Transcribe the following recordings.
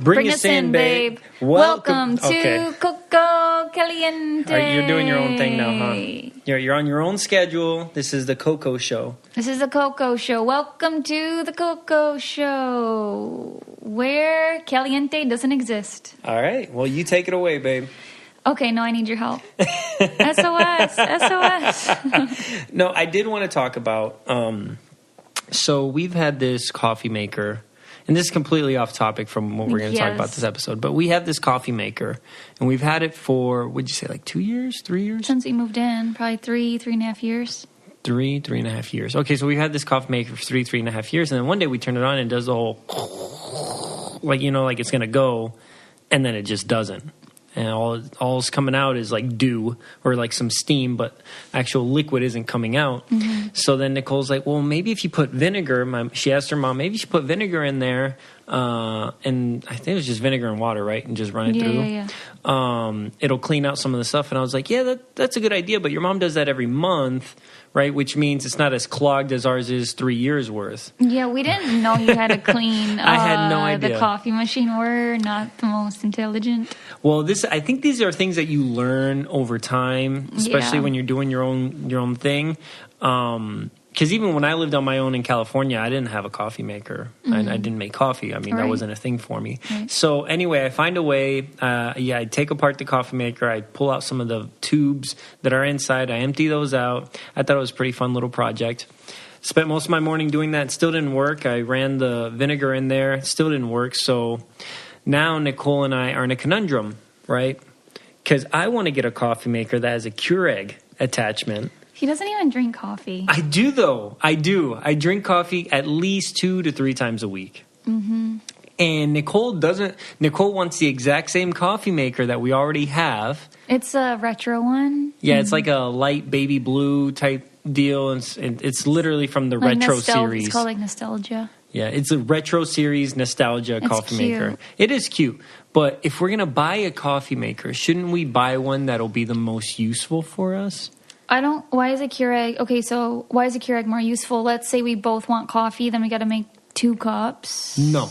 Bring us in, babe. Welcome to Coco Caliente. You're doing your own thing now, huh? You're on your own schedule. This is the Coco Show. This is the Coco Show. Welcome to the Coco Show, where Caliente doesn't exist. All right. Well, you take it away, babe. Okay, no, I need your help. SOS. No, I did want to talk about, so we've had this coffee maker, and this is completely off topic from what we're going to talk about this episode, but we have this coffee maker, and we've had it for, would you say, like 2 years, 3 years? Since we moved in, probably 3.5 years. 3.5 years. Okay, so we've had this coffee maker for 3.5 years, and then one day we turn it on and it does the whole, like it's going to go, and then it just doesn't. And all's coming out is like dew or like some steam, but actual liquid isn't coming out. Mm-hmm. So then Nicole's like, well, maybe if you put vinegar, she asked her mom, maybe you should put vinegar in there. And I think it was just vinegar and water, right? And just run it through. Yeah. It'll clean out some of the stuff. And I was like, yeah, that's a good idea. But your mom does that every month, right? Which means it's not as clogged as ours is 3 years worth. Yeah, we didn't know you had to clean I had no idea. The coffee machine. We're not the most intelligent. Well, I think these are things that you learn over time, especially when you're doing your own thing. Because even when I lived on my own in California, I didn't have a coffee maker. Mm-hmm. I didn't make coffee. I mean, that wasn't a thing for me. Right. So anyway, I find a way. I take apart the coffee maker. I pull out some of the tubes that are inside. I empty those out. I thought it was a pretty fun little project. Spent most of my morning doing that. Still didn't work. I ran the vinegar in there. Still didn't work. So now Nicole and I are in a conundrum, right? Because I want to get a coffee maker that has a Keurig attachment. He doesn't even drink coffee. I do, though. I do. I drink coffee at least 2 to 3 times a week. Mm-hmm. And Nicole doesn't. Nicole wants the exact same coffee maker that we already have. It's a retro one. Yeah, it's like a light baby blue type deal. It's literally from the retro series. It's called like Nostalgia. Yeah, it's a retro series nostalgia coffee maker. It is cute. But if we're going to buy a coffee maker, shouldn't we buy one that'll be the most useful for us? Why is a Keurig, okay, so why is a Keurig more useful? Let's say we both want coffee, then we got to make 2 cups. No.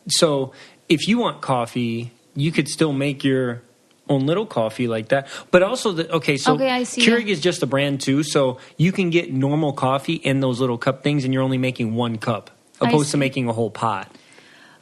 So if you want coffee, you could still make your own little coffee like that. But also, I see. Keurig is just a brand too, so you can get normal coffee in those little cup things and you're only making 1 cup, opposed to making a whole pot.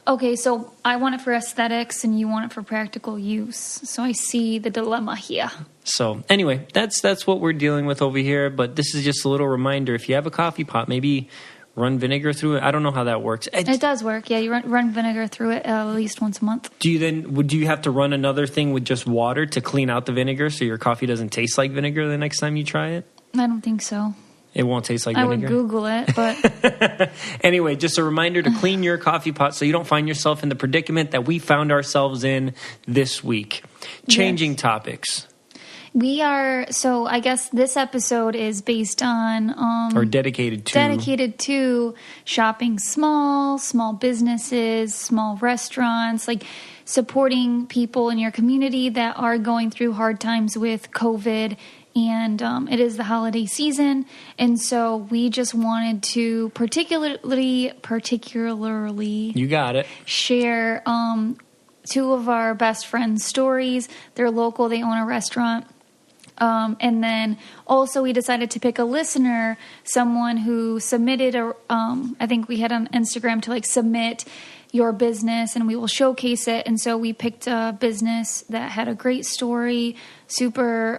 Okay, so I want it for aesthetics and you want it for practical use. So I see the dilemma here. So anyway, that's what we're dealing with over here. But this is just a little reminder. If you have a coffee pot, maybe run vinegar through it. I don't know how that works. It does work. Yeah, you run vinegar through it at least once a month. Do you have to run another thing with just water to clean out the vinegar so your coffee doesn't taste like vinegar the next time you try it? I don't think so. It won't taste like vinegar? I would Google it, but... Anyway, just a reminder to clean your coffee pot so you don't find yourself in the predicament that we found ourselves in this week. Changing topics. So I guess this episode is based on... or dedicated to shopping small businesses, small restaurants, like supporting people in your community that are going through hard times with COVID. And it is the holiday season, and so we just wanted to particularly you got it, share 2 of our best friends' stories. They're local, they own a restaurant. And then also we decided to pick a listener, someone who submitted I think we had on Instagram to submit your business and we will showcase it. And so we picked a business that had a great story, super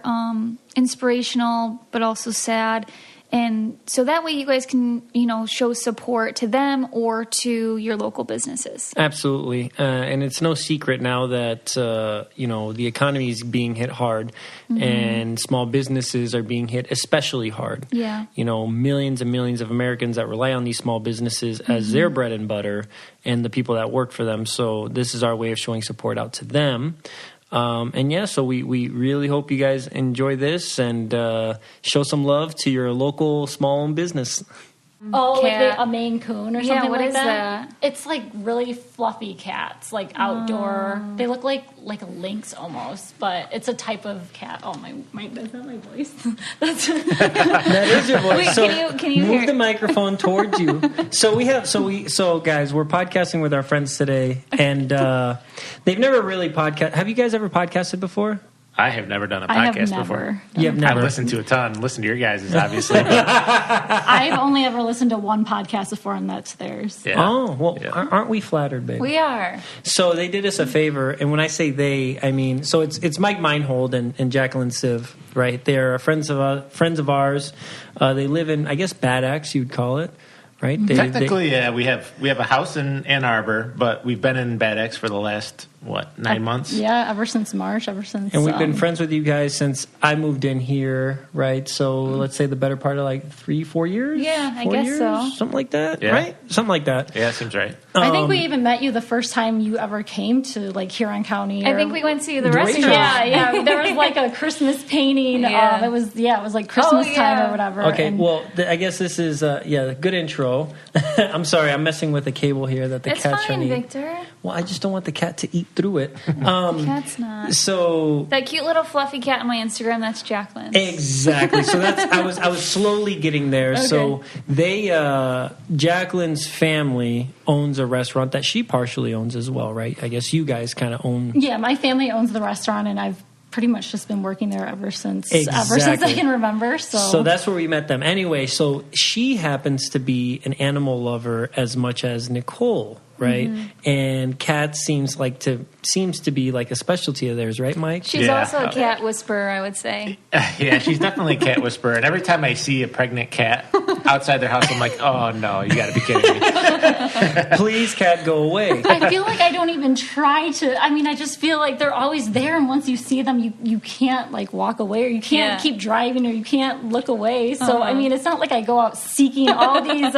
inspirational, but also sad. And so that way you guys can, show support to them or to your local businesses. Absolutely. And it's no secret now that, the economy is being hit hard and small businesses are being hit especially hard. Yeah. Millions and millions of Americans that rely on these small businesses as their bread and butter and the people that work for them. So this is our way of showing support out to them. So we really hope you guys enjoy this and show some love to your local small-owned business. Oh, cat. like a Maine Coon or something Yeah, what like is that? that? It's like really fluffy cats, like outdoor. They look like a lynx almost, but it's a type of cat. Oh, that's not my voice. That is your voice. Wait, so can you move hear? the microphone towards you. So guys, we're podcasting with our friends today, and they've never really podcast. Have you guys ever podcasted before? I have never done a I have podcast never. before. You have never. I've listened to a ton. Listened to your guys', obviously. I've only ever listened to one podcast before, and that's theirs. Yeah. Oh, well, Yeah. aren't we flattered, baby? We are. So they did us a favor, and when I say they, I mean so it's Mike Meinhold and Jacqueline Siv, right? They're friends of ours. They live in, I guess, Bad Axe, you'd call it, right? Technically, yeah, we have a house in Ann Arbor, but we've been in Bad Axe for the last 9 months. Yeah, ever since March, and we've been friends with you guys since I moved in here, right? So let's say the better part of like 3-4 years. Yeah, I 4 guess years, so. something like that, Yeah. right? Something like that. Yeah, seems right. I think we even met you the first time you ever came to like Huron County. I think we went to the Rachel. restaurant. Yeah. There was like a Christmas painting. Yeah. It was like Christmas time or whatever. Okay, and- well, I guess this is good intro. I'm sorry, I'm messing with the cable here that the It's cat's trying fine, to eat. Victor. Well, I just don't want the cat to eat through it. Cat's not. So That cute little fluffy cat on my Instagram, that's Jacqueline. exactly. So that's I was slowly getting there. So they Jacqueline's family owns a restaurant that she partially owns as well, right? I guess you guys kind of own. Yeah, my family owns the restaurant, and I've pretty much just been working there ever since I Exactly. can remember. So that's where we met them. Anyway, so she happens to be an animal lover as much as Nicole, right? And cats seems to be like a specialty of theirs, right, Mike? She's Yeah. also a cat whisperer, I would say. Yeah, she's definitely a cat whisperer. And every time I see a pregnant cat outside their house, I'm like, oh, no, you got to be kidding me. Please, cat, go away. I feel like I don't even try to. I mean, I just feel like they're always there, and once you see them, you can't like walk away, or you can't keep driving, or you can't look away. So I mean, it's not like I go out seeking all these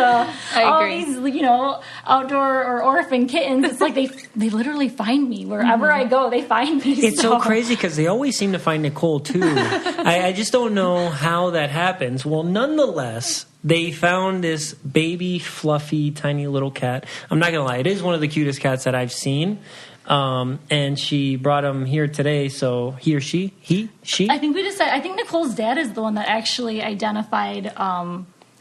outdoor or orphan kittens. It's like they literally find me wherever I go. They find me. It's so crazy because they always seem to find Nicole too. I just don't know how that happens. Well, nonetheless, they found this baby, fluffy, tiny little cat. I'm not gonna lie, it is one of the cutest cats that I've seen. And she brought him here today. So he or she, she. I think Nicole's dad is the one that actually identified.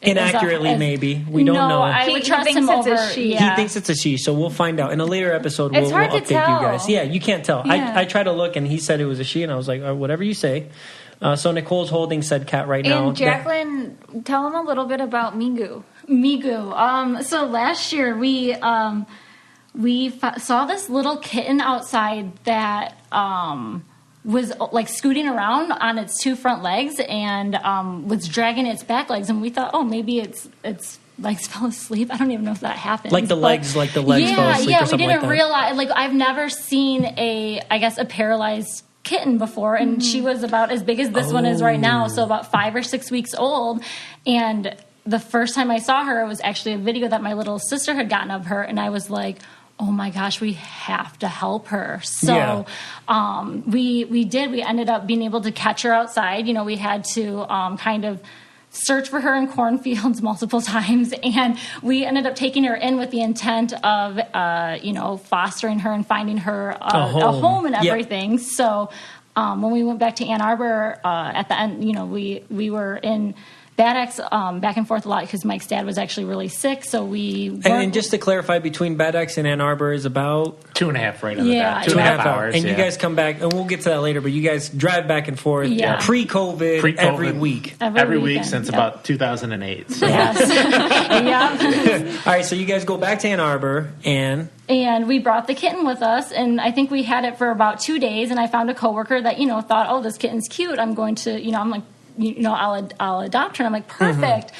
Inaccurately, maybe. We don't know. I would He trust thinks him it's a over. she. Yeah. He thinks it's a she, so we'll find out in a later episode. It's We'll hard to update tell. you guys. Yeah, you can't tell. Yeah. I tried to look, and he said it was a she, and I was like, whatever you say. So Nicole's holding said cat right now. And Jacqueline, tell them a little bit about Migu. Migu. So last year we saw this little kitten outside that was like scooting around on its two front legs and was dragging its back legs, and we thought, oh, maybe its legs fell asleep. I don't even know if that happened. Like the legs fell asleep or something like that. Yeah, we didn't realize. Like I've never seen a paralyzed kitten before, and she was about as big as this one is right now, so about 5 or 6 weeks old. And the first time I saw her, it was actually a video that my little sister had gotten of her, and I was like, oh my gosh, we have to help her. So we did. We ended up being able to catch her outside. You know, we had to kind of search for her in cornfields multiple times, and we ended up taking her in with the intent of fostering her and finding her a home and everything. So when we went back to Ann Arbor at the end, we were in Bad Axe back and forth a lot because Mike's dad was actually really sick. So and just to clarify, between Bad Axe and Ann Arbor is about 2.5 right on the dot. 2.5 hours. And you guys come back, and we'll get to that later, but you guys drive back and forth pre-COVID every week. Every week since about 2008. So. Yes. All right, so you guys go back to Ann Arbor, and we brought the kitten with us, and I think we had it for about 2 days, and I found a coworker that, thought, oh, this kitten's cute. I'm going to, I'm like, I'll adopt her. And I'm like, perfect.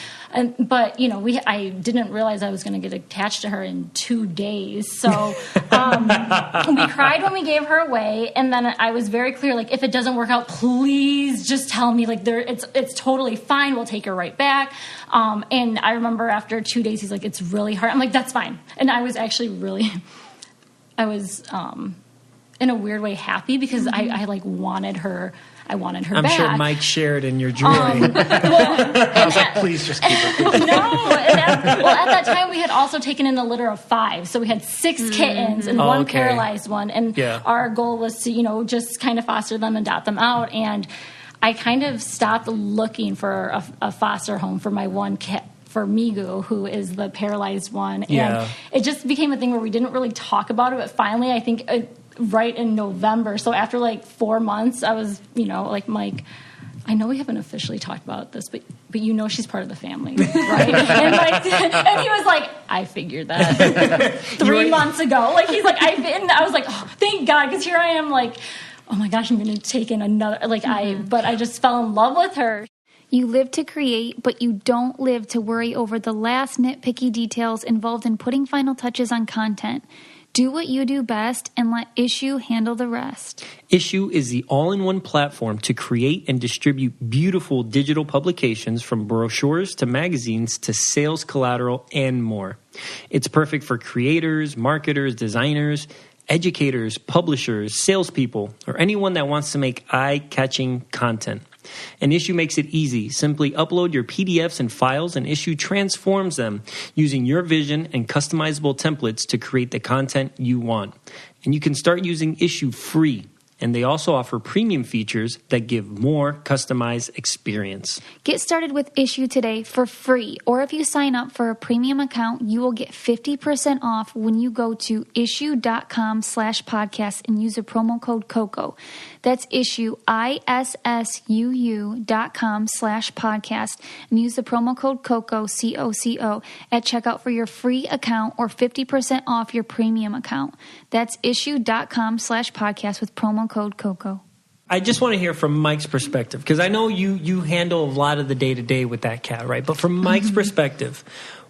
But I didn't realize I was going to get attached to her in 2 days. So we cried when we gave her away, and then I was very clear, like, if it doesn't work out, please just tell me. Like, it's totally fine. We'll take her right back. And I remember after 2 days, he's like, it's really hard. I'm like, that's fine. And I was actually in a weird way happy because I like wanted her. I wanted her I'm back. sure Mike shared in your joy. I was like, please just keep her. At that time we had also taken in a litter of 5, so we had 6 kittens and one paralyzed one, and our goal was to just kind of foster them and adopt them out. And I kind of stopped looking for a foster home for my one cat, for Migu, who is the paralyzed one. And it just became a thing where we didn't really talk about it, but finally I think right in November, so after like 4 months, I was like, Mike, I know we haven't officially talked about this, but she's part of the family, right? and he was like, I figured that 3 months ago. Like, he's like, I was like, oh, thank God, because here I am like, oh my gosh, I'm going to take in another, but I just fell in love with her. You live to create, but you don't live to worry over the last nitpicky details involved in putting final touches on content. Do what you do best and let Issue handle the rest. Issue is the all-in-one platform to create and distribute beautiful digital publications, from brochures to magazines to sales collateral and more. It's perfect for creators, marketers, designers, educators, publishers, salespeople, or anyone that wants to make eye-catching content. And Issue makes it easy. Simply upload your PDFs and files, and Issue transforms them using your vision and customizable templates to create the content you want. And you can start using Issue free. And they also offer premium features that give more customized experience. Get started with Issue today for free. Or if you sign up for a premium account, you will get 50% off when you go to issue.com/podcast and use the promo code COCO. That's Issue, ISSUU.com/podcast, and use the promo code COCO, COCO, at checkout for your free account or 50% off your premium account. That's issue.com/podcast with promo code COCO. I just want to hear from Mike's perspective, because I know you handle a lot of the day-to-day with that cat, right? But from Mike's perspective,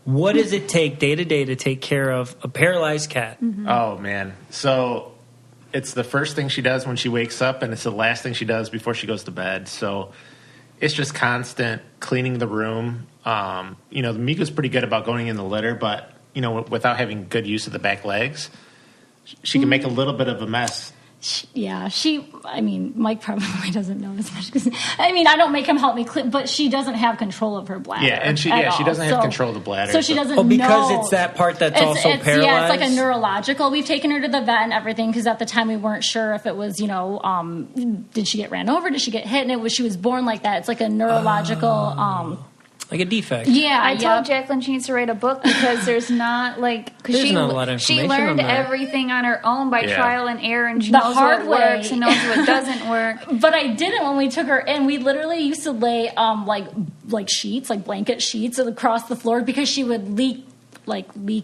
what does it take day-to-day to take care of a paralyzed cat? Oh, man. So it's the first thing she does when she wakes up, and it's the last thing she does before she goes to bed. So it's just constant cleaning the room. The Miku's pretty good about going in the litter, but, without having good use of the back legs, she can make a little bit of a mess. Mike probably doesn't know as much, because, I don't make him help me clean, but she doesn't have control of her bladder. Yeah, and she doesn't have control of the bladder. So she doesn't know. Because it's that part that's also paralyzed? Yeah, it's like a neurological. We've taken her to the vet and everything, because at the time we weren't sure if it was, did she get ran over? Did she get hit? And she was born like that. It's like a neurological... like a defect. Yeah, I told Jacqueline she needs to write a book, because there's not because there's not a lot of she information learned on that. everything on her own by trial and error, and she the knows hard what way. works and knows what doesn't work. But I didn't when we took her in. We literally used to lay like sheets, like blanket sheets across the floor, because she would leak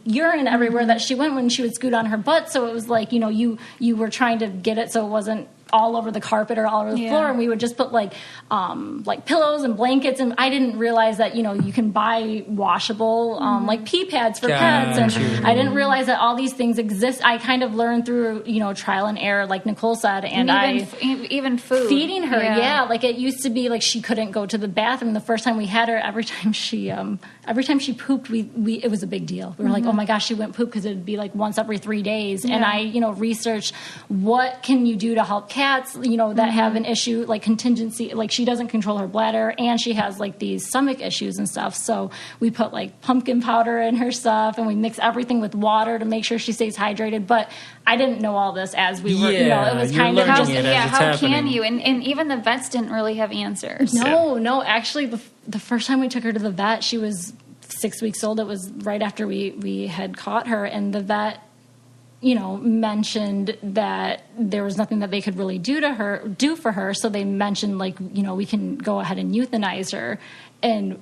urine everywhere that she went when she would scoot on her butt. So it was like, you were trying to get it so it wasn't all over the carpet or all over the floor, and we would just put like pillows and blankets, and I didn't realize that you can buy washable like pee pads for pets, and I didn't realize that all these things exist. I kind of learned through trial and error, like Nicole said, and even food, feeding her. Like it used to be like she couldn't go to the bathroom. The first time we had her, every time she pooped, we it was a big deal. We were like, oh my gosh, she went poop, because it'd be like once every 3 days, and I researched what can you do to help cats that have an issue, like contingency, like she doesn't control her bladder, and she has like these stomach issues and stuff. So we put like pumpkin powder in her stuff, and we mix everything with water to make sure she stays hydrated. But I didn't know all this as we were, it was kind of just, how can you? And even the vets didn't really have answers. No, actually the first time we took her to the vet, she was 6 weeks old. It was right after we had caught her, and the vet mentioned that there was nothing that they could really do for her. So they mentioned we can go ahead and euthanize her. And,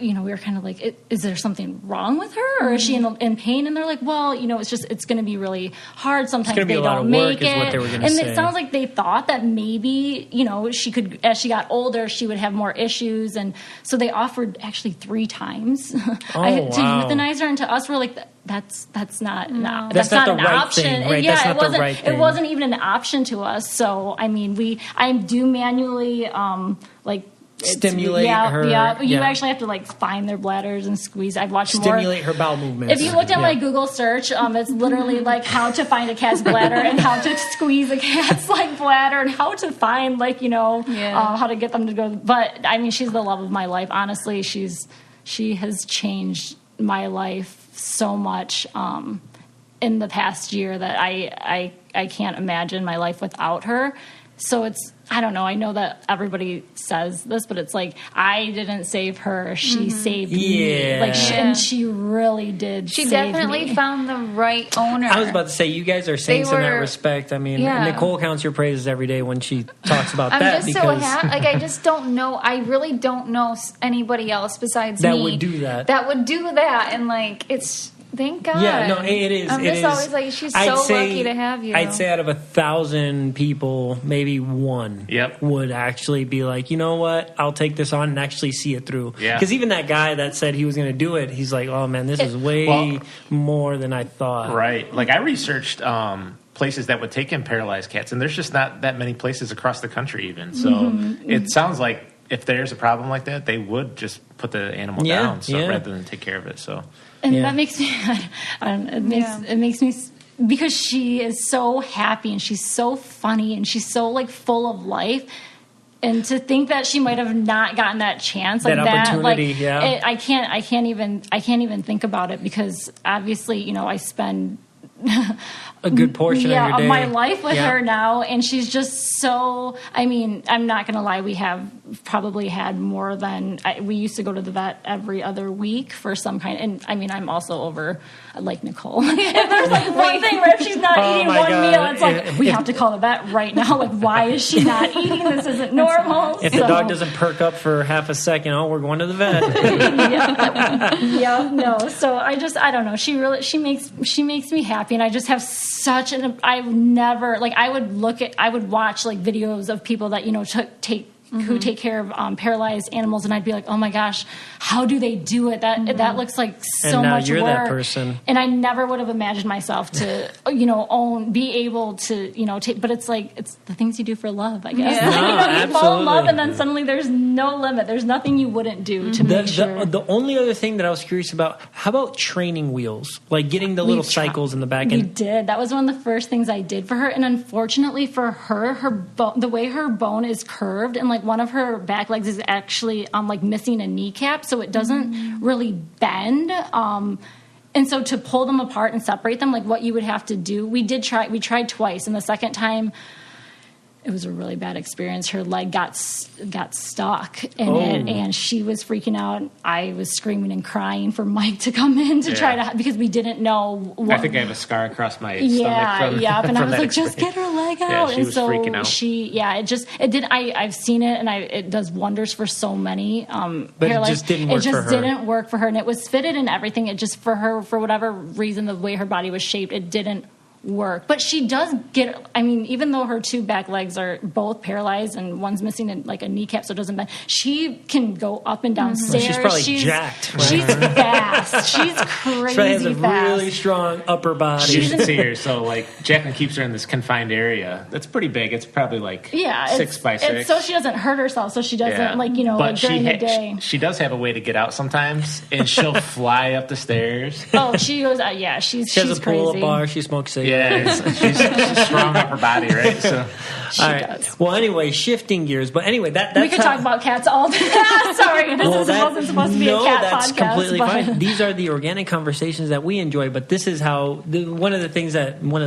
we were kind of like, is there something wrong with her, or is she in pain? And they're like, well, it's going to be really hard. Sometimes they don't make it. What they were and say. It sounds like they thought that maybe, she could, as she got older, she would have more issues. And so they offered actually 3 times to euthanize her. And to us, we're like, that's not an option. Thing, right? Yeah, that's not the right thing. It wasn't even an option to us. So I do manually stimulate her. Yeah, you actually have to like find their bladders and squeeze. I've watched stimulate her bowel movements. If you looked at my Google search, it's literally like how to find a cat's bladder and how to squeeze a cat's like bladder and how to find how to get them to go. But I mean, she's the love of my life. Honestly, she has changed my life so much in the past year that I can't imagine my life without her. So I don't know. I know that everybody says this, but it's like, I didn't save her. She saved me. And she really did. She save definitely me. found the right owner. I was about to say, you guys are saints in that respect. I mean, Nicole counts your praises every day when she talks about that. I'm just so happy. Like, I just don't know. I really don't know anybody else besides me. That would do that. That would do that. And like, it's... Thank God. Yeah, no, it is. I'm just always like, she's so lucky to have you. I'd say out of 1,000 people, maybe one would actually be like, you know what, I'll take this on and actually see it through. Because even that guy that said he was going to do it, he's like, oh man, this is way more than I thought. Right. Like I researched places that would take in paralyzed cats, and there's just not that many places across the country even. So it sounds like if there's a problem like that, they would just put the animal down rather than take care of it. So. And that makes me, it makes me, because she is so happy and she's so funny and she's so like full of life. And to think that she might have not gotten that chance, like that opportunity, I can't even think about it, because obviously, I spend a good portion of your day. My life with her now, and she's just so, I mean, I'm not gonna lie, we have probably had more than we used to go to the vet every other week for some kind, and I mean, I'm also over like Nicole. If there's like one thing where if she's not eating one meal, it's like we have to call the vet right now. Like, why is she not eating? This isn't normal. If the dog doesn't perk up for half a second, we're going to the vet. No. So I don't know. She makes me happy, and I just have such an. I've never I would watch like videos of people that who take care of paralyzed animals, and I'd be like, oh my gosh, how do they do it? That looks like so much you're work. That person. And I never would have imagined myself to be able to take, but it's like, it's the things you do for love, I guess. You fall in love, and then suddenly there's no limit. There's nothing you wouldn't do to make sure. The only other thing that I was curious about, how about training wheels, like getting the little cycles in the back end? We did. That was one of the first things I did for her, and unfortunately for her the way her bone is curved, and like one of her back legs is actually missing a kneecap, so it doesn't really bend. And so to pull them apart and separate them, like what you would have to do, we tried twice, and the second time it was a really bad experience. Her leg got stuck in it, and she was freaking out. I was screaming and crying for Mike to come in to try to, because we didn't know what. I think I have a scar across my stomach from and I was like, experience. just get her leg out. She was freaking out. It did. I've seen it, and it does wonders for so many. But it just didn't work for her. It just didn't work for her, and it was fitted and everything. It just, for her, for whatever reason, the way her body was shaped, it didn't work. But she does get, I mean, even though her two back legs are both paralyzed and one's missing a kneecap, so it doesn't bend, she can go up and down stairs. She's probably jacked. Right? She's fast. She's crazy she has a fast. Really strong upper body. You should see her. So Jacqueline keeps her in this confined area that's pretty big. It's probably 6 by 6. So she doesn't hurt herself, so she doesn't during the day. She does have a way to get out sometimes, and she'll fly up the stairs. Oh, she goes, she's She has a crazy. pull-up bar. She smokes cigarettes. Yeah, she's strong upper body, right? So she does. Well, anyway, shifting gears, but anyway, that's we could talk about cats all day. Sorry, this wasn't supposed to be a cat that's podcast. Completely fine. These are the organic conversations that we enjoy, but this is how one of the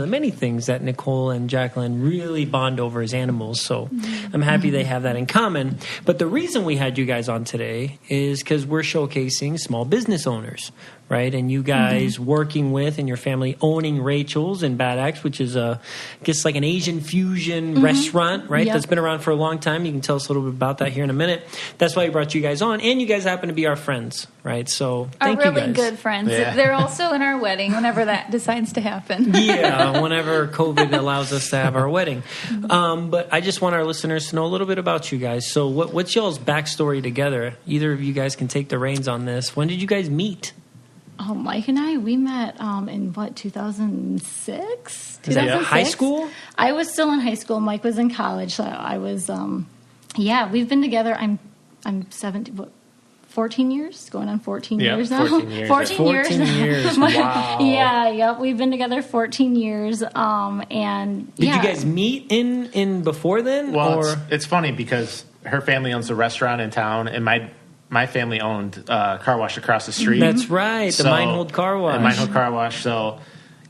many things that Nicole and Jacqueline really bond over is animals. So I'm happy they have that in common. But the reason we had you guys on today is because we're showcasing small business owners. Right, and you guys working with and your family owning Rachel's and Bad Axe, which is I guess like an Asian fusion restaurant, right? Yep. That's been around for a long time. You can tell us a little bit about that here in a minute. That's why we brought you guys on, and you guys happen to be our friends, right? So thank you guys. Our really good friends. Yeah. They're also in our wedding whenever that decides to happen. Yeah, whenever COVID allows us to have our wedding. But I just want our listeners to know a little bit about you guys. So what's y'all's backstory together? Either of you guys can take the reins on this. When did you guys meet? Oh, Mike and I, we met in 2006? Is that high school? I was still in high school. Mike was in college. So I was, we've been together. I'm I'm 17. 14 years, going on 14 years now. 14 years. 14 years. Wow. Yeah. We've been together 14 years. And did you guys meet in before then? Well, it's funny because her family owns a restaurant in town, and my family owned a car wash across the street. That's right, the Meinhold Car Wash. The Meinhold Car Wash. So,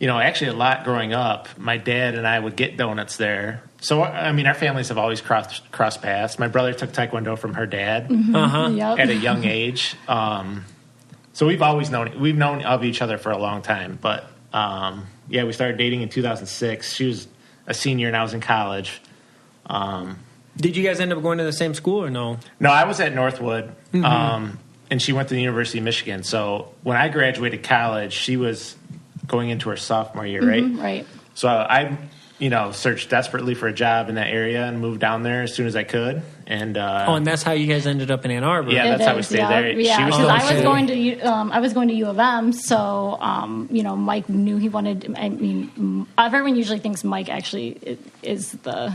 actually a lot growing up, my dad and I would get donuts there. So, I mean, our families have always crossed paths. My brother took Taekwondo from her dad at a young age. So we've known of each other for a long time. But, we started dating in 2006. She was a senior and I was in college. Did you guys end up going to the same school or no? No, I was at Northwood, and she went to the University of Michigan. So when I graduated college, she was going into her sophomore year, right? Right. So I searched desperately for a job in that area and moved down there as soon as I could. And and that's how you guys ended up in Ann Arbor. Yeah, that's how we stayed there. Yeah, because I was going to U of M, so Mike knew he wanted. I mean, everyone usually thinks Mike actually is the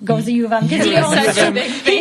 goes to U of M because he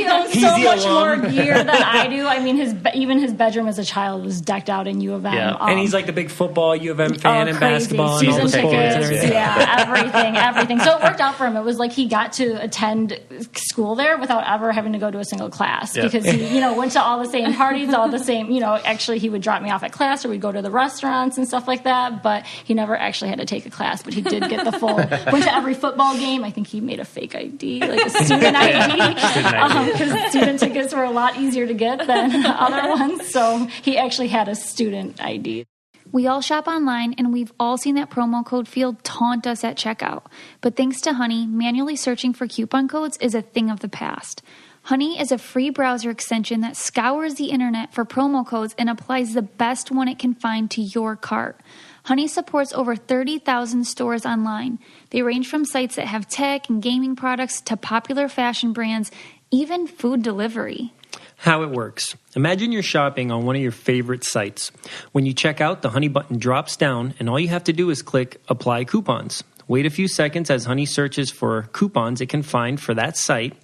owns so much more gear than I do. I mean, even his bedroom as a child was decked out in U of M. Yeah. And he's like the big football U of M fan and crazy. basketball and all the sports and everything. Yeah, everything. So it worked out for him. It was like he got to attend school there without ever having to go to a single class because he, went to all the same parties, all the same, actually he would drop me off at class or we'd go to the restaurants and stuff like that, but he never actually had to take a class, but he did get the full, went to every football game. I think he made a fake ID, like a student ID, because student tickets were a lot easier to get than other ones, so he actually had a student ID. We all shop online, and we've all seen that promo code field taunt us at checkout. But thanks to Honey, manually searching for coupon codes is a thing of the past. Honey is a free browser extension that scours the internet for promo codes and applies the best one it can find to your cart. Honey supports over 30,000 stores online. They range from sites that have tech and gaming products to popular fashion brands, even food delivery. How it works. Imagine you're shopping on one of your favorite sites. When you check out, the Honey button drops down, and all you have to do is click Apply Coupons. Wait a few seconds as Honey searches for coupons it can find for that site.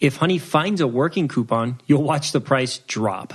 If Honey finds a working coupon, you'll watch the price drop.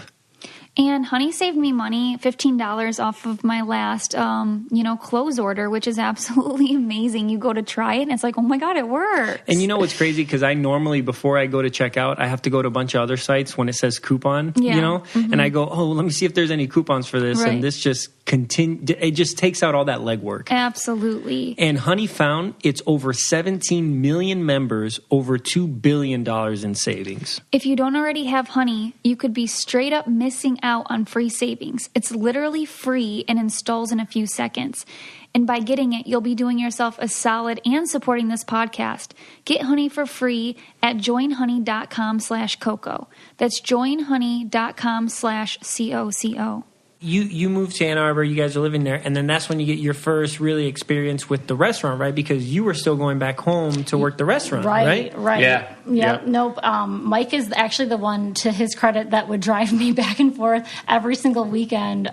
And Honey saved me money, $15 off of my last, clothes order, which is absolutely amazing. You go to try it, and it's like, oh my God, it works. And you know what's crazy? Because I normally, before I go to checkout, I have to go to a bunch of other sites when it says coupon, and I go, let me see if there's any coupons for this. Right. And this just it just takes out all that legwork. Absolutely. And Honey found it's over 17 million members, over $2 billion in savings. If you don't already have Honey, you could be straight up missing out on free savings. It's literally free and installs in a few seconds. And by getting it, you'll be doing yourself a solid and supporting this podcast. Get Honey for free at joinhoney.com/Coco. That's joinhoney.com/COCO. You moved to Ann Arbor, you guys are living there, and then that's when you get your first really experience with the restaurant, right? Because you were still going back home to work the rrestaurant, right? Right. Yeah. Yep. Nope. Mike is actually the one, to his credit, that would drive me back and forth every single weekend,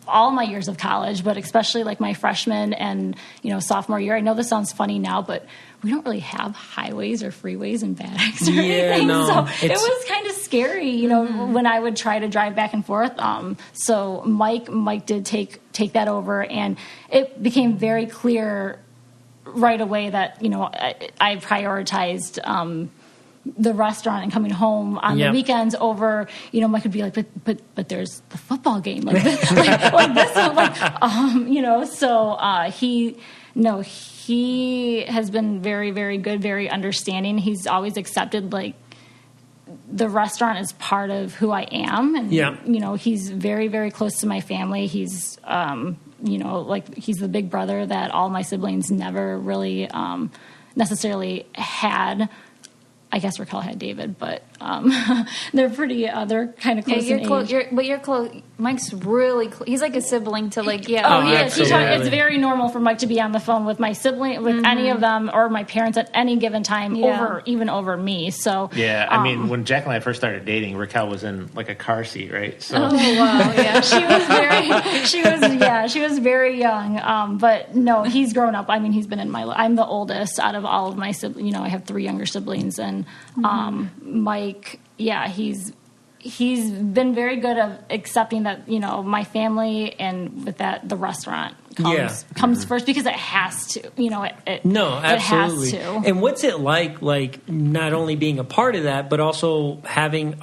all my years of college, but especially like my freshman and, sophomore year. I know this sounds funny now, but we don't really have highways or freeways in Bad Axe or anything. No, so it was kind of scary, when I would try to drive back and forth. So Mike did take that over, and it became very clear right away that, I prioritized the restaurant and coming home on the weekends over, Mike would be like, but there's the football game, like this, like this one, so he has been very, very good, very understanding. He's always accepted, like, the restaurant is part of who I am. And, he's very, very close to my family. He's, he's the big brother that all my siblings never really necessarily had. I guess Raquel had David, but they're pretty. They're kind of close. Yeah, you're close. Mike's really close. He's like a sibling to like. Yeah. Oh, he is. It's very normal for Mike to be on the phone with my sibling, with any of them, or my parents at any given time, over me. So yeah, I mean, when Jack and I first started dating, Raquel was in like a car seat, right? So. Oh wow, yeah. She was very young. But no, he's grown up. I mean, he's been in my. I'm the oldest out of all of my siblings. I have 3 younger siblings, and Mike. Yeah, he's he's been very good at accepting that, you know, my family and with that, the restaurant comes first because it has to, you know, absolutely. It has to. And what's it like not only being a part of that, but also having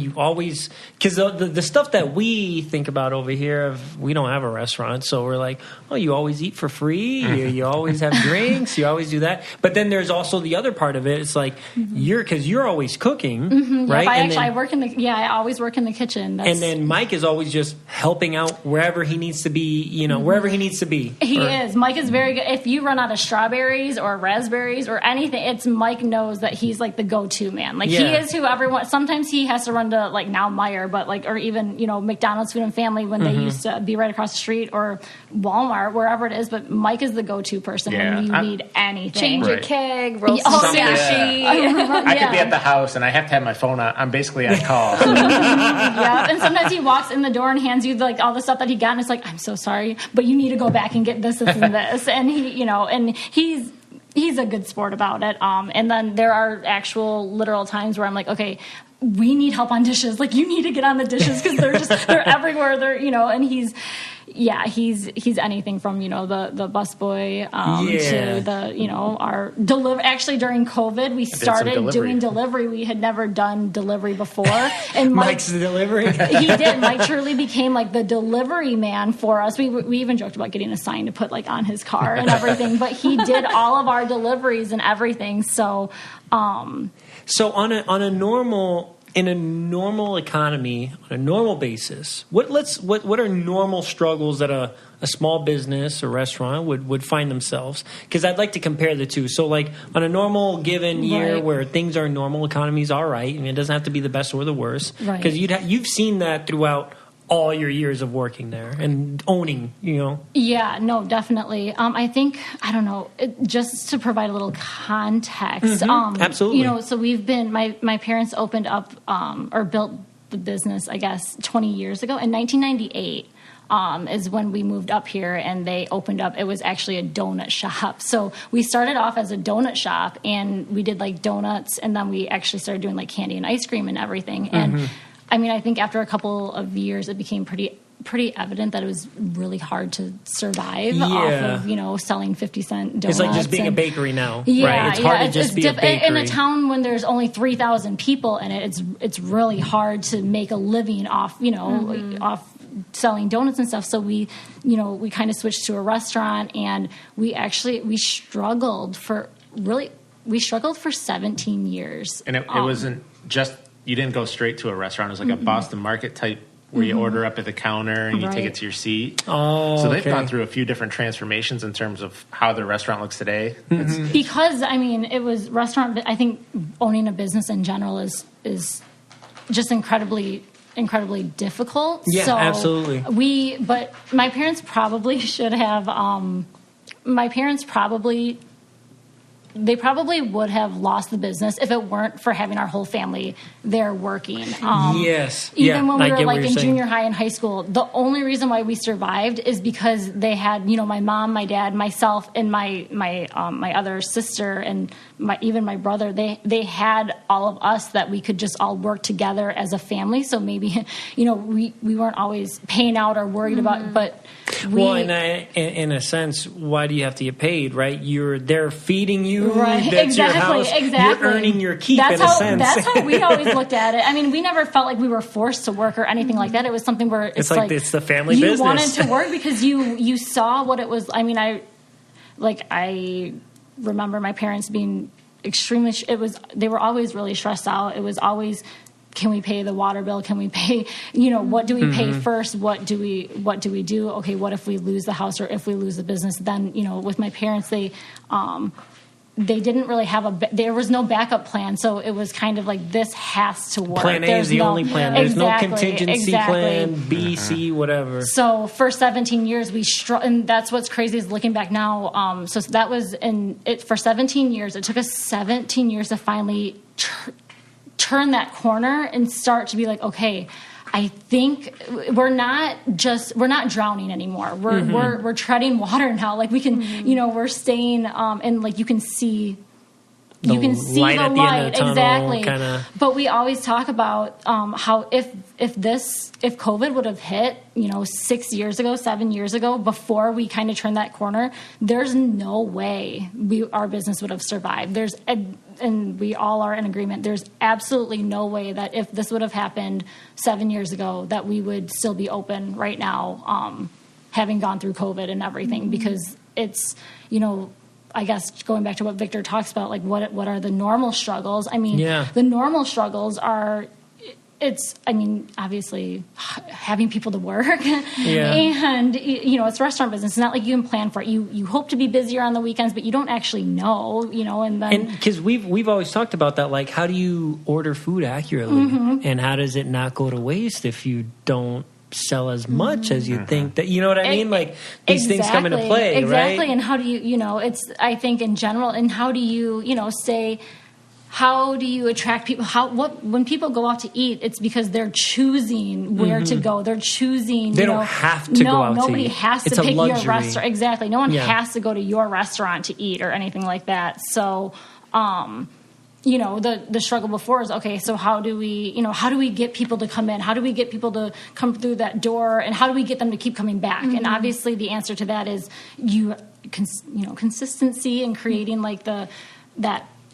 you always, because the stuff that we think about over here, we don't have a restaurant. So we're like, oh, you always eat for free. You always have drinks. You always do that. But then there's also the other part of it. It's like, you're always cooking, right? I always work in the kitchen. And then Mike is always just helping out wherever he needs to be, you know, wherever he needs to be. He is. Mike is very good. If you run out of strawberries or raspberries or anything, it's Mike knows that he's like the go-to man. Like he is who everyone, sometimes he has to run to like now Meijer, but like, or even, you know, McDonald's Food and Family when they used to be right across the street, or Walmart, wherever it is. But Mike is the go-to person when you need anything. Change a keg, roast sushi. I could be at the house and I have to have my phone on. I'm basically on call. And sometimes he walks in the door and hands you like all the stuff that he got, and it's like, I'm so sorry, but you need to go back and get this and this. And he, you know, and he's a good sport about it. And then there are actual literal times where I'm like, okay, we need help on dishes. Like, you need to get on the dishes because they're everywhere. They're, you know, and he's anything from, you know, the busboy to the, you know, our deliver. Actually, during COVID, we started doing delivery. We had never done delivery before. And Mike's the delivery. He did. Mike truly became like the delivery man for us. We even joked about getting a sign to put like on his car and everything. But he did all of our deliveries and everything. So, so in a normal economy, on a normal basis, what are normal struggles that a small business or restaurant would find themselves? Because I'd like to compare the two. So like on a normal given year where things are in normal economies, all right. I mean, it doesn't have to be the best or the worst. Because you've seen that throughout all your years of working there and owning, you know? Yeah, no, definitely. I think, I don't know, just to provide a little context. Absolutely. You know, so we've been, my parents opened up or built the business, I guess, 20 years ago. In 1998 is when we moved up here, and they opened up, it was actually a donut shop. So we started off as a donut shop, and we did like donuts, and then we actually started doing like candy and ice cream and everything. And I mean, I think after a couple of years, it became pretty evident that it was really hard to survive off of, you know, selling 50-cent donuts. It's like just being a bakery now, right? It's hard to just be a bakery. In a town when there's only 3,000 people in it, it's really hard to make a living off, you know, off selling donuts and stuff. So we kind of switched to a restaurant, and we struggled for 17 years. And it wasn't just, you didn't go straight to a restaurant. It was like a Boston Market type where you order up at the counter and you take it to your seat. Oh, so they've gone through a few different transformations in terms of how their restaurant looks today. Because, I mean, it was restaurant, I think owning a business in general is just incredibly difficult. Yeah, so absolutely. But my parents probably should have, they probably would have lost the business if it weren't for having our whole family there working. Yes. Even when we were like in junior high and high school, the only reason why we survived is because they had, you know, my mom, my dad, myself, and my other sister, and even my brother. They had all of us that we could just all work together as a family. So maybe, you know, we weren't always paying out or worried about, but in a sense, why do you have to get paid, right? They're feeding you. Right, that's your house. You're earning your keep in a sense. That's how we always looked at it. I mean, we never felt like we were forced to work or anything like that. It was something where it's like it's the family business. You wanted to work because you saw what it was. I mean, I remember my parents being extremely. They were always really stressed out. It was always, can we pay the water bill? Can we pay, you know, what do we pay first? What do we do? Okay, what if we lose the house or if we lose the business? Then, you know, with my parents, they didn't really have there was no backup plan. So it was kind of like, this has to work. Plan A is the only plan. There's no contingency plan, B, C, whatever. So for 17 years, and that's what's crazy is looking back now. So that was for 17 years. It took us 17 years to finally turn that corner and start to be like, okay, I think we're not drowning anymore. We're treading water now. Like we can, you know, we're staying, and like you can see you can see light the at the light, end of the tunnel, exactly. kinda. But we always talk about how if COVID would have hit, 6 years ago, 7 years ago, before we kind of turned that corner, there's no way our business would have survived. And we all are in agreement. There's absolutely no way that if this would have happened 7 years ago, that we would still be open right now, having gone through COVID and everything, because it's, I guess going back to what Victor talks about, like what are the normal struggles? I mean, the normal struggles are, obviously having people to work and, it's restaurant business. It's not like you can plan for it. You hope to be busier on the weekends, but you don't actually know, and then. And because we've always talked about that, like, how do you order food accurately and how does it not go to waste if you don't sell as much as you think that, you know what I mean? Like, these things come into play, exactly. right? And how do you, it's, I think in general, and how do you, say, how do you attract people? When people go out to eat, it's because they're choosing where to go. They're choosing. They don't have to go out to eat. Nobody has to pick your restaurant. Exactly. No one has to go to your restaurant to eat or anything like that. So, the struggle before is, okay, so how do we get people to come in? How do we get people to come through that door? And how do we get them to keep coming back? And obviously the answer to that is consistency and creating like that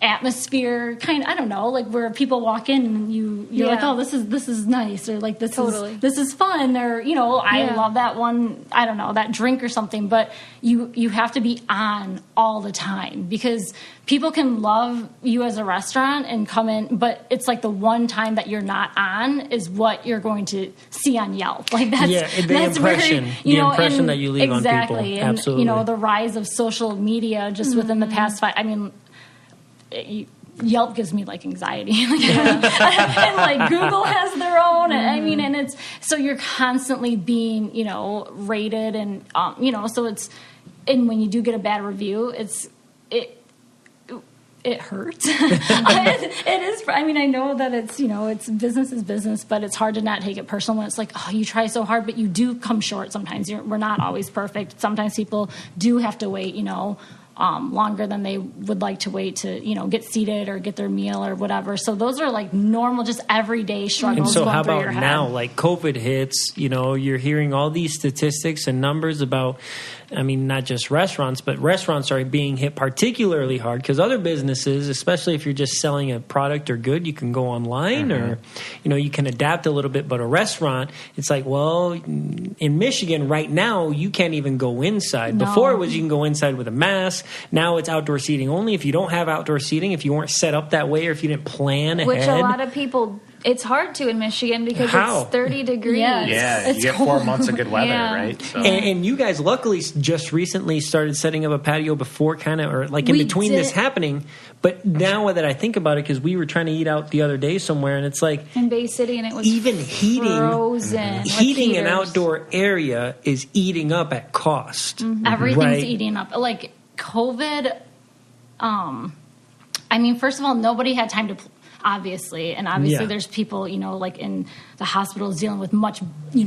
atmosphere I don't know, like where people walk in and you're like, oh, this is nice, or like this is fun, or I love that one, I don't know, that drink or something. But you have to be on all the time, because people can love you as a restaurant and come in, but it's like the one time that you're not on is what you're going to see on Yelp. Like that's the impression, impression that you leave on people. Exactly. And absolutely. The rise of social media just within the past 5. Yelp gives me like anxiety, and like Google has their own. And and it's so you're constantly being rated, and so it's, and when you do get a bad review, it hurts. It is. I know that it's it's business is business, but it's hard to not take it personal when it's like, oh, you try so hard, but you do come short. Sometimes we're not always perfect. Sometimes people do have to wait, longer than they would like to wait to, get seated or get their meal or whatever. So those are like normal, just everyday struggles. And so going how through about your head. now, like COVID hits, you're hearing all these statistics and numbers about, not just restaurants, but restaurants are being hit particularly hard because other businesses, especially if you're just selling a product or good, you can go online or, you can adapt a little bit. But a restaurant, it's like, well, in Michigan right now, you can't even go inside. No. Before it was you can go inside with a mask. Now it's outdoor seating only. If you don't have outdoor seating, if you weren't set up that way, or if you didn't plan ahead. Which a lot of people, it's hard to in Michigan because it's 30 degrees. Yeah, you get 4 months of good weather, right? So. And you guys luckily just recently started setting up a patio before in between this happening. But now that I think about it, because we were trying to eat out the other day somewhere, and it's like in Bay City, and it was even frozen. Heating an outdoor area is eating up at cost. Everything's eating up. Like COVID, first of all, nobody had time to obviously there's people like in the hospitals dealing with much we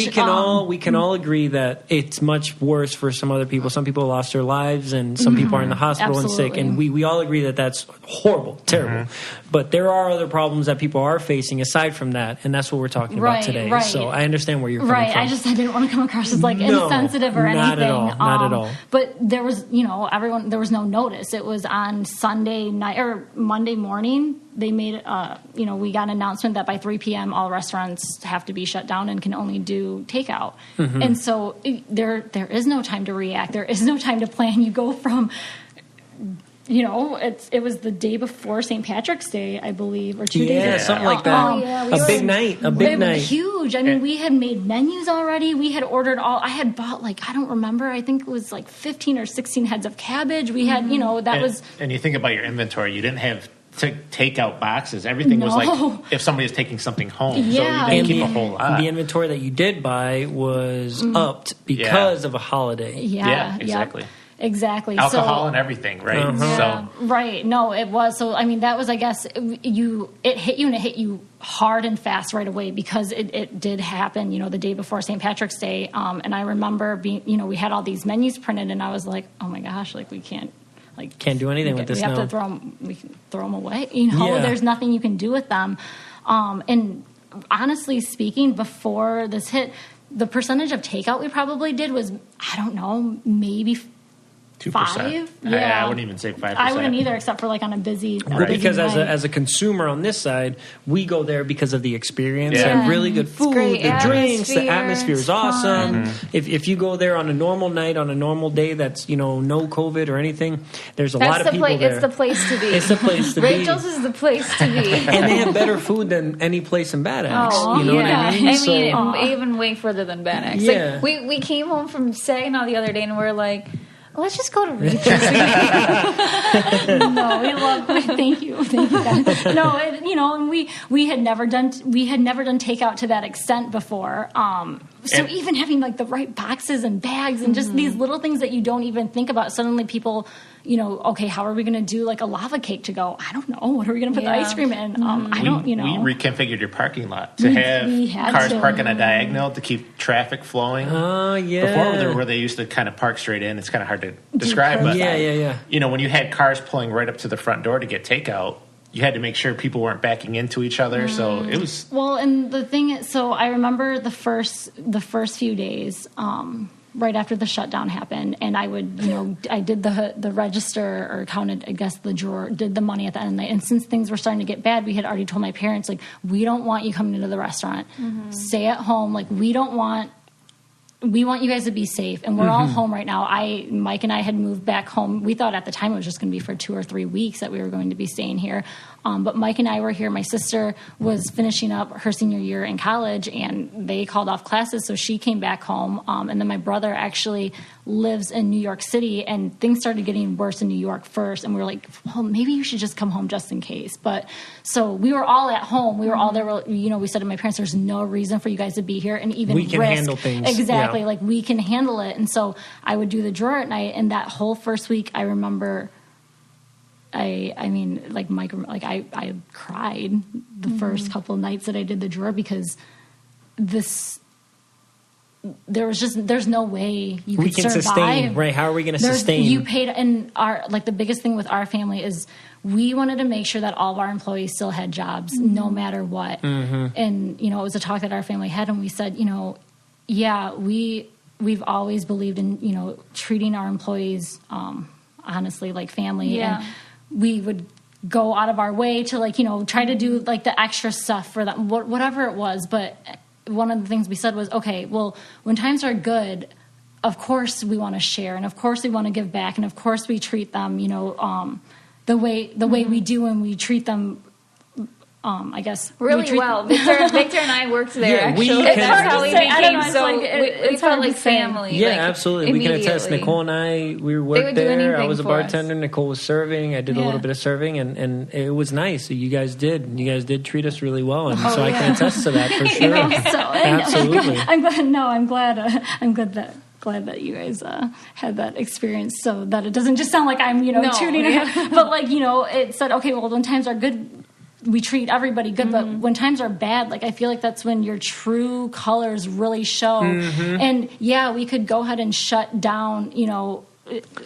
can all agree that it's much worse for some other people. Some people lost their lives, and some people are in the hospital and sick, and we all agree that that's horrible, terrible. But there are other problems that people are facing aside from that, and that's what we're talking about today. Right. So I understand where you're coming from. I didn't want to come across as like insensitive or anything. Not at all. But there was there was no notice. It was on Sunday night or Monday morning. They made, we got an announcement that by 3 p.m. all restaurants have to be shut down and can only do takeout. And so there is no time to react. There is no time to plan. You go from, it was the day before St. Patrick's Day, I believe, or 2 days. Yeah, something like that. A big night. It was huge. We had made menus already. We had ordered I had bought I don't remember. I think it was 15 or 16 heads of cabbage. We had, And you think about your inventory. You didn't have to take out boxes. Everything was like if somebody was taking something home. So you didn't keep a whole lot. The inventory that you did buy was upped because of a holiday. Yeah, exactly. Yep. Exactly. Alcohol and everything, right? So. Right. No, it was. So, that was, I guess, it hit you, and it hit you hard and fast right away because it did happen, the day before St. Patrick's Day. And I remember we had all these menus printed, and I was like, oh my gosh, we can't like can't do anything with this now. We have to we can throw them away. You know, there's nothing you can do with them. And honestly speaking, before this hit, the percentage of takeout we probably did was, I don't know, maybe 2%. 5? Yeah, I wouldn't even say 5%. I wouldn't either, except for like on a busy because night. as a consumer on this side, we go there because of the experience and really good food, the drinks, the atmosphere is awesome. If you go there on a normal night, on a normal day that's, you know, no COVID or anything, there's a lot of people there. It's the place to be. It's the place to be. Rachel's is the place to be. And they have better food than any place in Bad Axe. You know what I mean? Even way further than Bad Axe. Yeah. Like, we came home from Saginaw the other day and we're like, let's just go to Rachel's. No, we love. Thank you, guys. No, you know, and we had never done takeout to that extent before. So even having like the right boxes and bags and just these little things that you don't even think about, suddenly people, you know, okay, how are we going to do like a lava cake to go? I don't know. What are we going to put the ice cream in? I don't, you know. We reconfigured your parking lot to have cars park on a diagonal to keep traffic flowing. Oh, yeah. Before, where they used to kind of park straight in, it's kind of hard to describe. But, you know, when you had cars pulling right up to the front door to get takeout, you had to make sure people weren't backing into each other. So it was... Well, and the thing is, so I remember the first few days... right after the shutdown happened, and I would, you know, I did the register or counted, I guess, the drawer, did the money at the end of the night. And since things were starting to get bad, we had already told my parents, like, we don't want you coming into the restaurant. Stay at home. Like, we want you guys to be safe. And we're all home right now. Mike and I had moved back home. We thought at the time it was just going to be for 2 or 3 weeks that we were going to be staying here. But Mike and I were here. My sister was finishing up her senior year in college, and they called off classes, so she came back home. And then my brother actually lives in New York City, and things started getting worse in New York first. And we were like, well, maybe you should just come home just in case. But so we were all at home. We were all there. You know, we said to my parents, there's no reason for you guys to be here, and even we can handle things. Exactly. Like, we can handle it. And so I would do the drawer at night, and that whole first week, I remember... I mean, like Mike, like I cried the first couple of nights that I did the drawer because there's no way you could survive. Sustain, right? How are we going to sustain? You paid, and the biggest thing with our family is we wanted to make sure that all of our employees still had jobs, no matter what. And, you know, it was a talk that our family had, and we said, you know, we've always believed in, you know, treating our employees, honestly, like family. And we would go out of our way to, like, you know, try to do like the extra stuff for them, whatever it was. But one of the things we said was, okay, well, when times are good, of course we want to share, and of course we want to give back, and of course we treat them, you know, the way we do, and we treat them. I guess really well. Victor and I worked there. Actually, that's how we became we felt like family. Yeah, like, absolutely. We can attest. Nicole and I, we worked there. I was a bartender. Nicole was serving. I did a little bit of serving, and it was nice. You guys did treat us really well, and so I can attest to that for sure. Absolutely. I'm glad that you guys had that experience, so that it doesn't just sound like I'm, you know, tuning her, but like, you know, it said, okay, well, when times are good, we treat everybody good, but when times are bad, like, I feel like that's when your true colors really show. And we could go ahead and shut down, you know,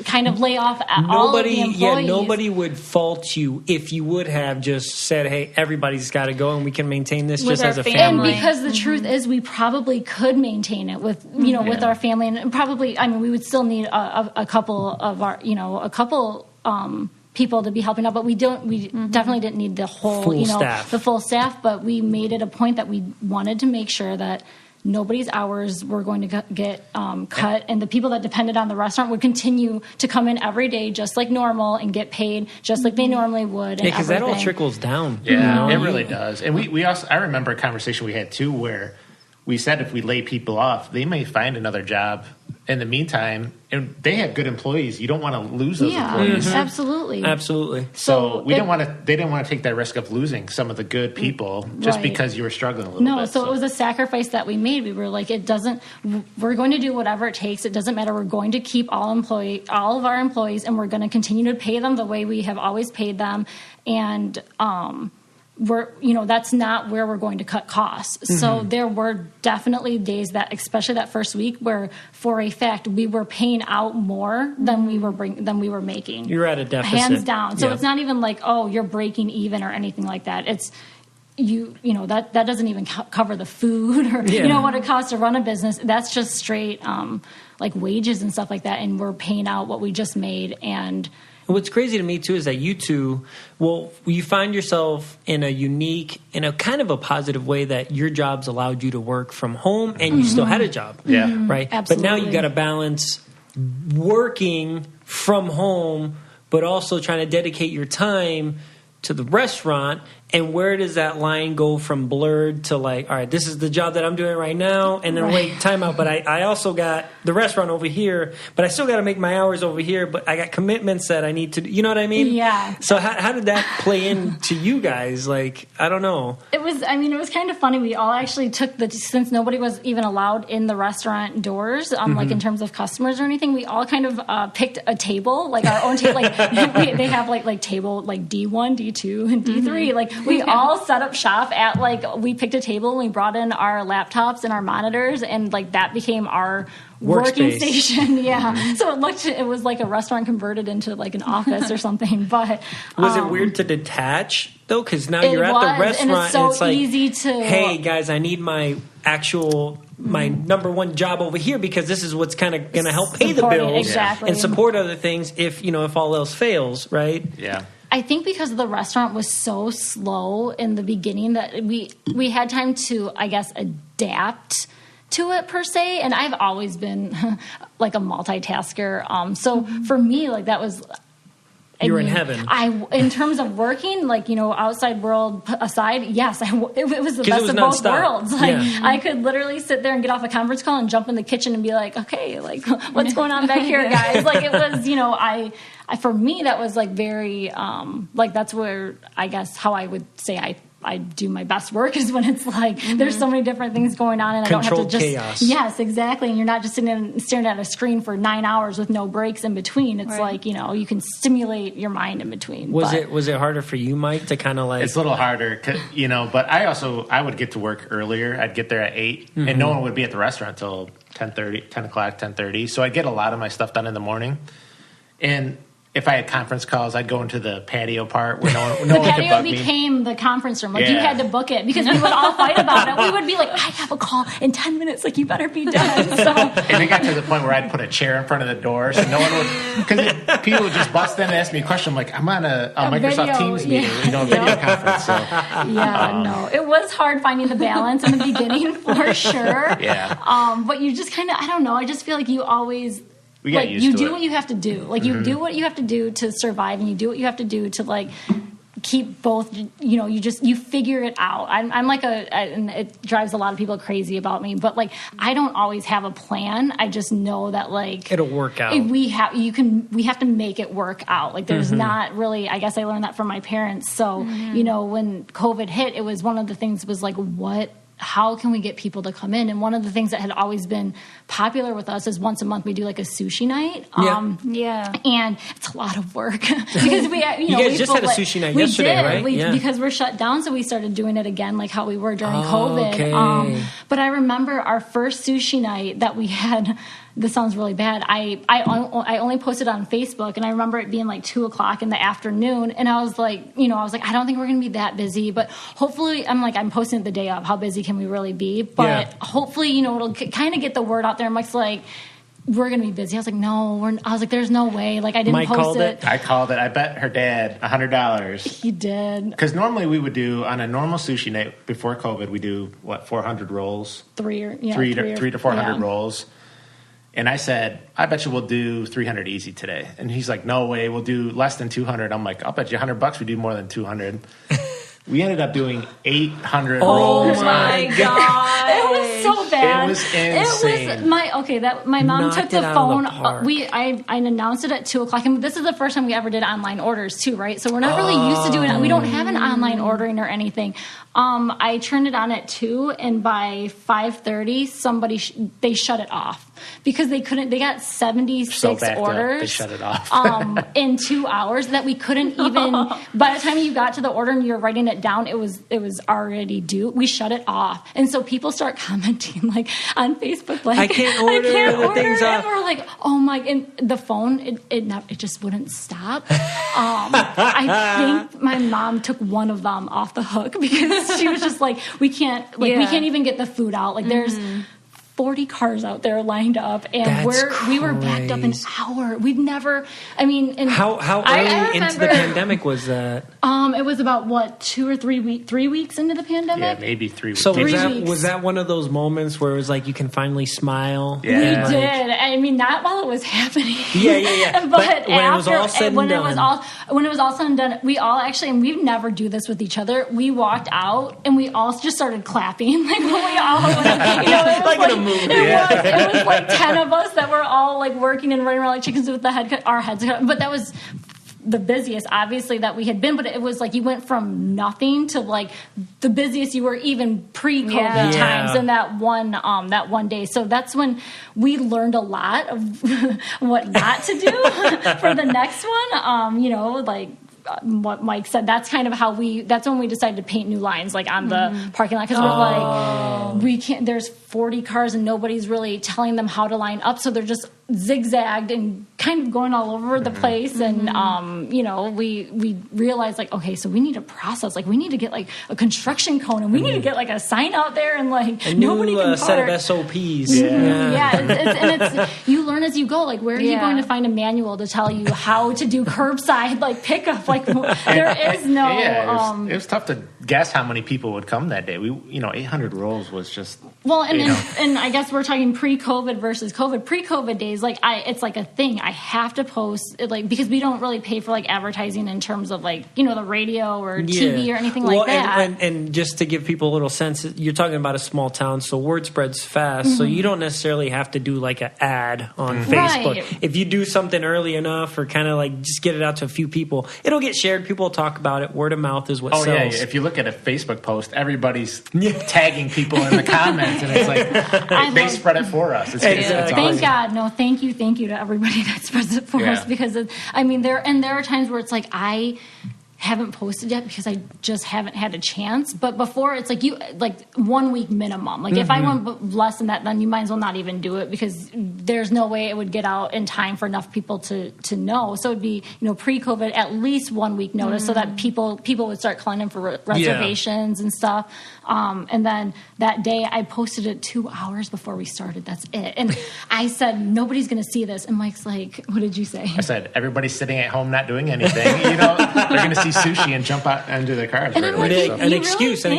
kind of lay off all of the employees. Nobody would fault you if you would have just said, hey, everybody's got to go and we can maintain this just as a family. And because the truth is, we probably could maintain it with, you know, with our family, and probably, I mean, we would still need a couple of our, you know, people to be helping out, but we definitely didn't need the whole, full you know, staff. The full staff, but we made it a point that we wanted to make sure that nobody's hours were going to get cut, and the people that depended on the restaurant would continue to come in every day just like normal and get paid just like they normally would. Yeah, because that all trickles down. Yeah, it really does. And we also, I remember a conversation we had too where we said if we lay people off, they may find another job in the meantime, and they have good employees. You don't want to lose those employees. Absolutely. So they didn't want to take that risk of losing some of the good people just because you were struggling a little bit. No, so it was a sacrifice that we made. We were like, we're going to do whatever it takes. It doesn't matter. We're going to keep all of our employees, and we're going to continue to pay them the way we have always paid them. And that's not where we're going to cut costs. So there were definitely days that, especially that first week, where for a fact we were paying out more than we were making. You're at a deficit, hands down. So it's not even like, oh, you're breaking even or anything like that. It's that doesn't even cover the food or what it costs to run a business. That's just straight like wages and stuff like that, and we're paying out what we just made. And what's crazy to me too is that you two, you find yourself in a kind of a positive way that your jobs allowed you to work from home and you still had a job. Right? Absolutely. But now you got to balance working from home, but also trying to dedicate your time to the restaurant. And where does that line go from blurred to like, all right, this is the job that I'm doing right now, and then wait, time out. But I also got the restaurant over here, but I still got to make my hours over here, but I got commitments that I need to, you know what I mean? Yeah. So how did that play into you guys? Like, I don't know. It was kind of funny. We all actually took since nobody was even allowed in the restaurant doors, like in terms of customers or anything, we all kind of picked a table, like our own table. Like they have like table, like D1, D2, and D3. Like we all set up shop at we picked a table and we brought in our laptops and our monitors, and like that became our working station. So it was like a restaurant converted into like an office or something. But was it weird to detach though? Because now you're at the restaurant, and it's so like, easy to. Hey guys, I need my number one job over here because this is what's kind of going to help pay the bills and support other things if all else fails, right? Yeah. I think because the restaurant was so slow in the beginning that we had time to, I guess, adapt to it per se. And I've always been like a multitasker. So for me, like that was. You were in heaven. In terms of working, like, outside world aside, yes, it was the best of both worlds. Like, I could literally sit there and get off a conference call and jump in the kitchen and be like, okay, like, what's going on back here, guys? Like, it was, for me, that was like very, like, that's where I guess how I would say I do my best work is when it's like there's so many different things going on and I don't have to just chaos. Yes, exactly. And you're not just staring at a screen for 9 hours with no breaks in between. It's like, you can stimulate your mind in between. Was it harder for you, Mike, to kind of like? It's a little harder, but I would get to work earlier. I'd get there at 8 and no one would be at the restaurant till 10 o'clock, 10:30. So I'd get a lot of my stuff done in the morning. And if I had conference calls, I'd go into the patio part where no one could bug me. The patio became the conference room. Like, you had to book it because we would all fight about it. We would be like, I have a call in 10 minutes. Like, you better be done. So. And it got to the point where I'd put a chair in front of the door so no one would... Because people would just bust in and ask me a question. I'm like, I'm on a Microsoft Teams meeting, a video conference. So, no. It was hard finding the balance in the beginning for sure. Yeah. But you just kind of, I don't know. I just feel like you always... We got used to do it. what you have to do. Like, you do what you have to do to survive, and you do what you have to do to, like, keep both, you figure it out. I'm like and it drives a lot of people crazy about me, but, like, I don't always have a plan. I just know that, like, it'll work out. We have to make it work out. Like, there's not really, I guess I learned that from my parents. So, when COVID hit, it was one of the things was like, how can we get people to come in? And one of the things that had always been popular with us is once a month we do like a sushi night. And it's a lot of work because we, you guys just had a sushi night yesterday, right? Because we're shut down, so we started doing it again, like how we were during COVID. Okay. But I remember our first sushi night that we had. This sounds really bad. I only posted on Facebook, and I remember it being like 2:00 in the afternoon, and I was like, I don't think we're going to be that busy, but hopefully, I'm posting it the day of. How busy can we really be? But hopefully, it'll kind of get the word out there. Mike's like, we're going to be busy. I was like, no, I was like, there's no way. Like, I didn't post it. I called it. I bet her dad $100. He did. Because normally we would do, on a normal sushi night before COVID, we do, 400 rolls? Three to 400 rolls. And I said, I bet you we'll do 300 easy today. And he's like, no way, we'll do less than 200. I'm like, I'll bet you $100 we do more than 200. We ended up doing 800 rolls. Oh my God. It was so bad. It was insane. It was my mom took the phone. I announced it at 2:00, and this is the first time we ever did online orders too, right? So we're not really used to doing it. We don't have an online ordering or anything. I turned it on at 2:00, and by 5:30, they shut it off. because they got 76 orders. They shut it off. In 2 hours that we couldn't even, by the time you got to the order and you were writing it down, it was already due. We shut it off. And so people start commenting like on Facebook, like, I can't order the things and we're like, oh my, and the phone, it just wouldn't stop. I think my mom took one of them off the hook because she was just like, we can't even get the food out. Like there's 40 cars out there lined up, and we were backed up an hour. We've never. I mean, how early into the pandemic was that? It was about 2 or 3 weeks. 3 weeks into the pandemic. Yeah, maybe 3 weeks. So was that one of those moments where it was like you can finally smile? Yeah, we did. I mean, not while it was happening. Yeah. but when it was all said and done. When it was all said and done, we all actually, and we've never do this with each other. We walked out and we all just started clapping, like when we all was, it was like a movie. It was like 10 of us that were all like working and running around like chickens with our heads cut. But that was the busiest, obviously, that we had been. But it was like you went from nothing to like the busiest you were even pre-COVID times in that one day. So that's when we learned a lot of what not to do for the next one. Like what Mike said, that's kind of that's when we decided to paint new lines like on the parking lot, because we're like, we can't, there's 40 cars and nobody's really telling them how to line up, so they're just zigzagged and kind of going all over the place. And we realized like, okay, so we need a process, like we need to get like a construction cone, and we need to get like a sign out there, and like nobody can set of SOPs. It's you learn as you go. Like, where are you going to find a manual to tell you how to do curbside like pickup? Like there is no. Yeah, it was tough to guess how many people would come that day. 800 rolls was just. Well, and I guess we're talking pre-COVID versus COVID. Pre-COVID days, like it's like a thing. I have to post it, like, because we don't really pay for like advertising in terms of like the radio or TV or anything like that. And just to give people a little sense, you're talking about a small town, so word spreads fast. So you don't necessarily have to do like an ad on Facebook. Right. If you do something early enough, or kind of like just get it out to a few people, it'll get shared. People will talk about it. Word of mouth is what sells. Yeah. If you look at a Facebook post, everybody's tagging people in the comments. And it's like they spread it for us. It's Thank awesome. God. No, thank you to everybody that spreads it for us, because there are times where it's like I haven't posted yet because I just haven't had a chance. But before, it's like 1 week minimum. Like if I went less than that, then you might as well not even do it, because there's no way it would get out in time for enough people to know. So it'd be pre-COVID at least 1 week notice, so that people would start calling in for reservations and stuff. And then that day I posted it 2 hours before we started. That's it. And I said, nobody's going to see this. And Mike's like, what did you say? I said, everybody's sitting at home not doing anything. They're going to see sushi and jump out into their cars. And right I'm like, away, an excuse to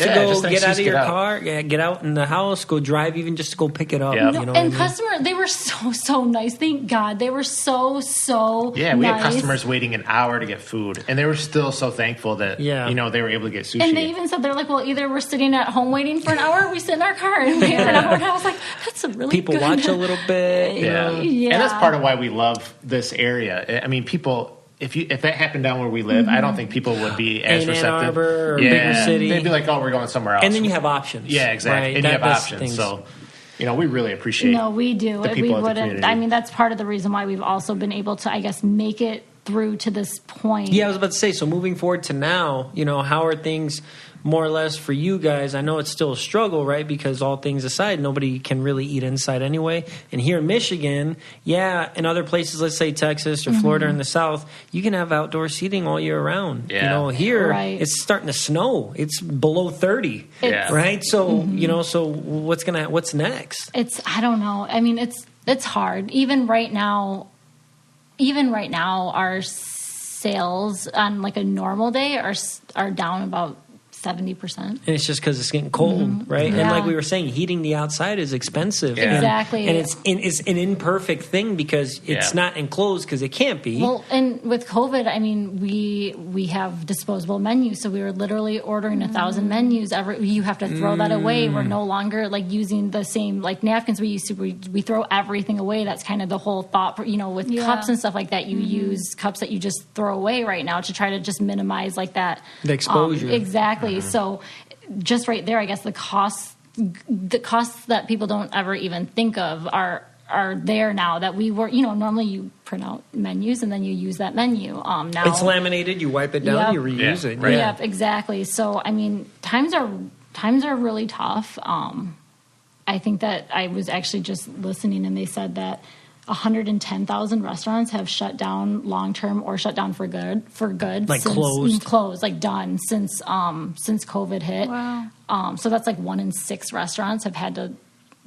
go get out of your out. car, get out in the house, go drive, even just to go pick it up. Yeah. And customers, they were so nice. Thank God. They were so yeah, we nice. had customers waiting an hour to get food, and they were still so thankful that they were able to get sushi. And they even said, they're like, well, either we're sitting at home waiting for an hour, or we sit in our car and wait for an hour. And I was like, that's a really people good. Watch a little bit. Yeah. And that's part of why we love this area. I mean, people. If that happened down where we live, I don't think people would be as receptive. Ann Arbor or bigger city. They'd be like, "Oh, we're going somewhere else." And then you have options. Yeah, exactly. Right? And you have options. So, we really appreciate. No, we do. The people we of the wouldn't. community. I mean, that's part of the reason why we've also been able to, I guess, make it through to this point. Yeah, I was about to say. So moving forward to now, how are things more or less for you guys? I know it's still a struggle, right? Because all things aside, nobody can really eat inside anyway. And here in Michigan, in other places, let's say Texas or Florida in the South, you can have outdoor seating all year round. Yeah. Here it's starting to snow. It's below 30, right? So so what's next? I don't know. I mean, it's hard. Even right now, our sales on like a normal day are down about 70%. And it's just because it's getting cold, right? Yeah. And like we were saying, heating the outside is expensive. Yeah. Exactly. And it's an imperfect thing because it's not enclosed, because it can't be. Well, and with COVID, I mean, we have disposable menus, so we were literally ordering 1,000 menus. You have to throw that away. We're no longer like using the same like napkins we used to. We throw everything away. That's kind of the whole thought. With cups and stuff like that, you use cups that you just throw away right now to try to just minimize like that the exposure. Exactly. So just right there, I guess the costs that people don't ever even think of are are there now that we were, normally you print out menus and then you use that menu. Now it's laminated, you wipe it down, you reuse it. Right. Yep, exactly. So, I mean, times are really tough. I think that I was actually just listening and they said that 110,000 restaurants have shut down long-term or shut down for good like since, closed, like done since COVID hit. Wow. So that's like 1 in 6 restaurants have had to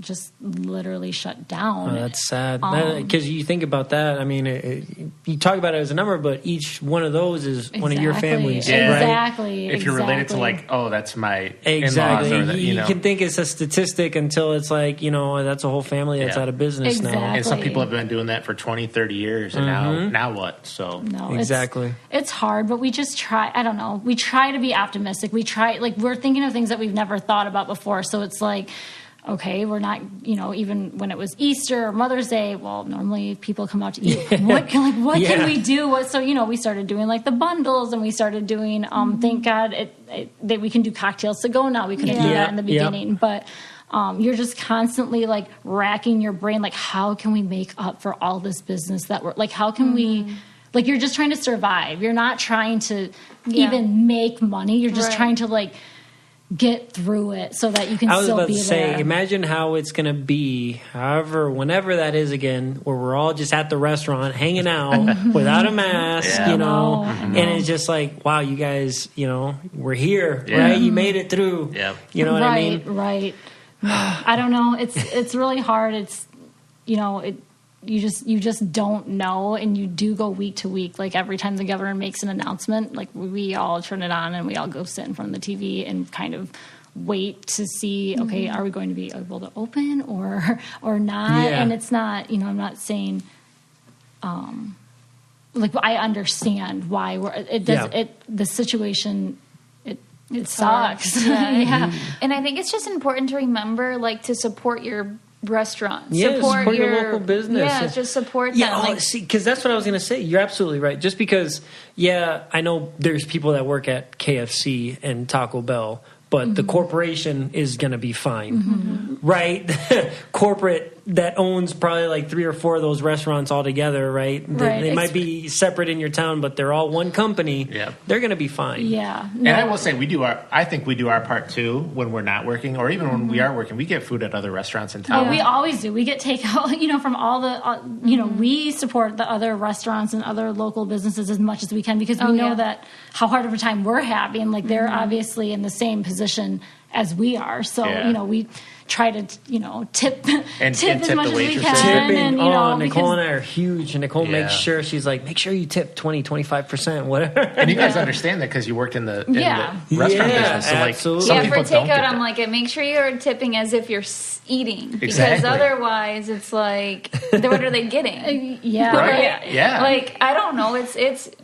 just literally shut down. Oh, that's sad. Because you think about that. I mean, you talk about it as a number, but each one of those is one of your families. Yeah. Right? Exactly. If you're related to like, oh, that's my exactly. in-laws. Or that, you can think it's a statistic until it's like, that's a whole family that's out of business now. And some people have been doing that for 20, 30 years. And now what? So no, exactly. It's hard, but we just try. I don't know. We try to be optimistic. We try, we're thinking of things that we've never thought about before. So it's like, okay, we're not, even when it was Easter or Mother's Day, well, normally people come out to eat. What can we do? We started doing like the bundles and we started doing, thank God that we can do cocktails to go now. We couldn't do that in the beginning, but you're just constantly like racking your brain. Like, how can we make up for all this business that we're like, how can we, like, you're just trying to survive. You're not trying to even make money. You're just trying to get through it so that you can still be there. I was about to say, imagine how it's going to be, whenever that is again, where we're all just at the restaurant hanging out without a mask, and it's just like, wow, you guys, we're here, right? You made it through. Yeah. You know what I mean? Right. No, I don't know. It's really hard. It's, you just don't know, and you do go week to week. Like every time the governor makes an announcement, like we all turn it on and we all go sit in front of the TV and kind of wait to see, okay, are we going to be able to open or not? Yeah. And it's not, I'm not saying, I understand why the situation, it sucks. Yeah. And I think it's just important to remember, to support your restaurant. Yeah, support your local business. Yeah, just support them. Because that's what I was going to say. You're absolutely right. Just because, I know there's people that work at KFC and Taco Bell, but the corporation is going to be fine, right? Corporate that owns probably like 3 or 4 of those restaurants all together, right? They might be separate in your town, but they're all one company. Yeah. They're going to be fine. Yeah. No. And I will say I think we do our part too when we're not working, or even when we are working. We get food at other restaurants in town. Oh, we always do. We get takeout, from all the, we support the other restaurants and other local businesses as much as we can because we know that how hard of a time we're having. Like they're obviously in the same position as we are. So, we try to, tip as much as we can. Tipping, and, Nicole and I are huge. And Nicole makes sure, she's like, make sure you tip 20, 25%, whatever. And you guys understand that because you worked in the restaurant business. So absolutely. Some people for takeout, I'm like, make sure you're tipping as if you're eating. Because otherwise, it's like, what are they getting? Right. Yeah. Like, I don't know. I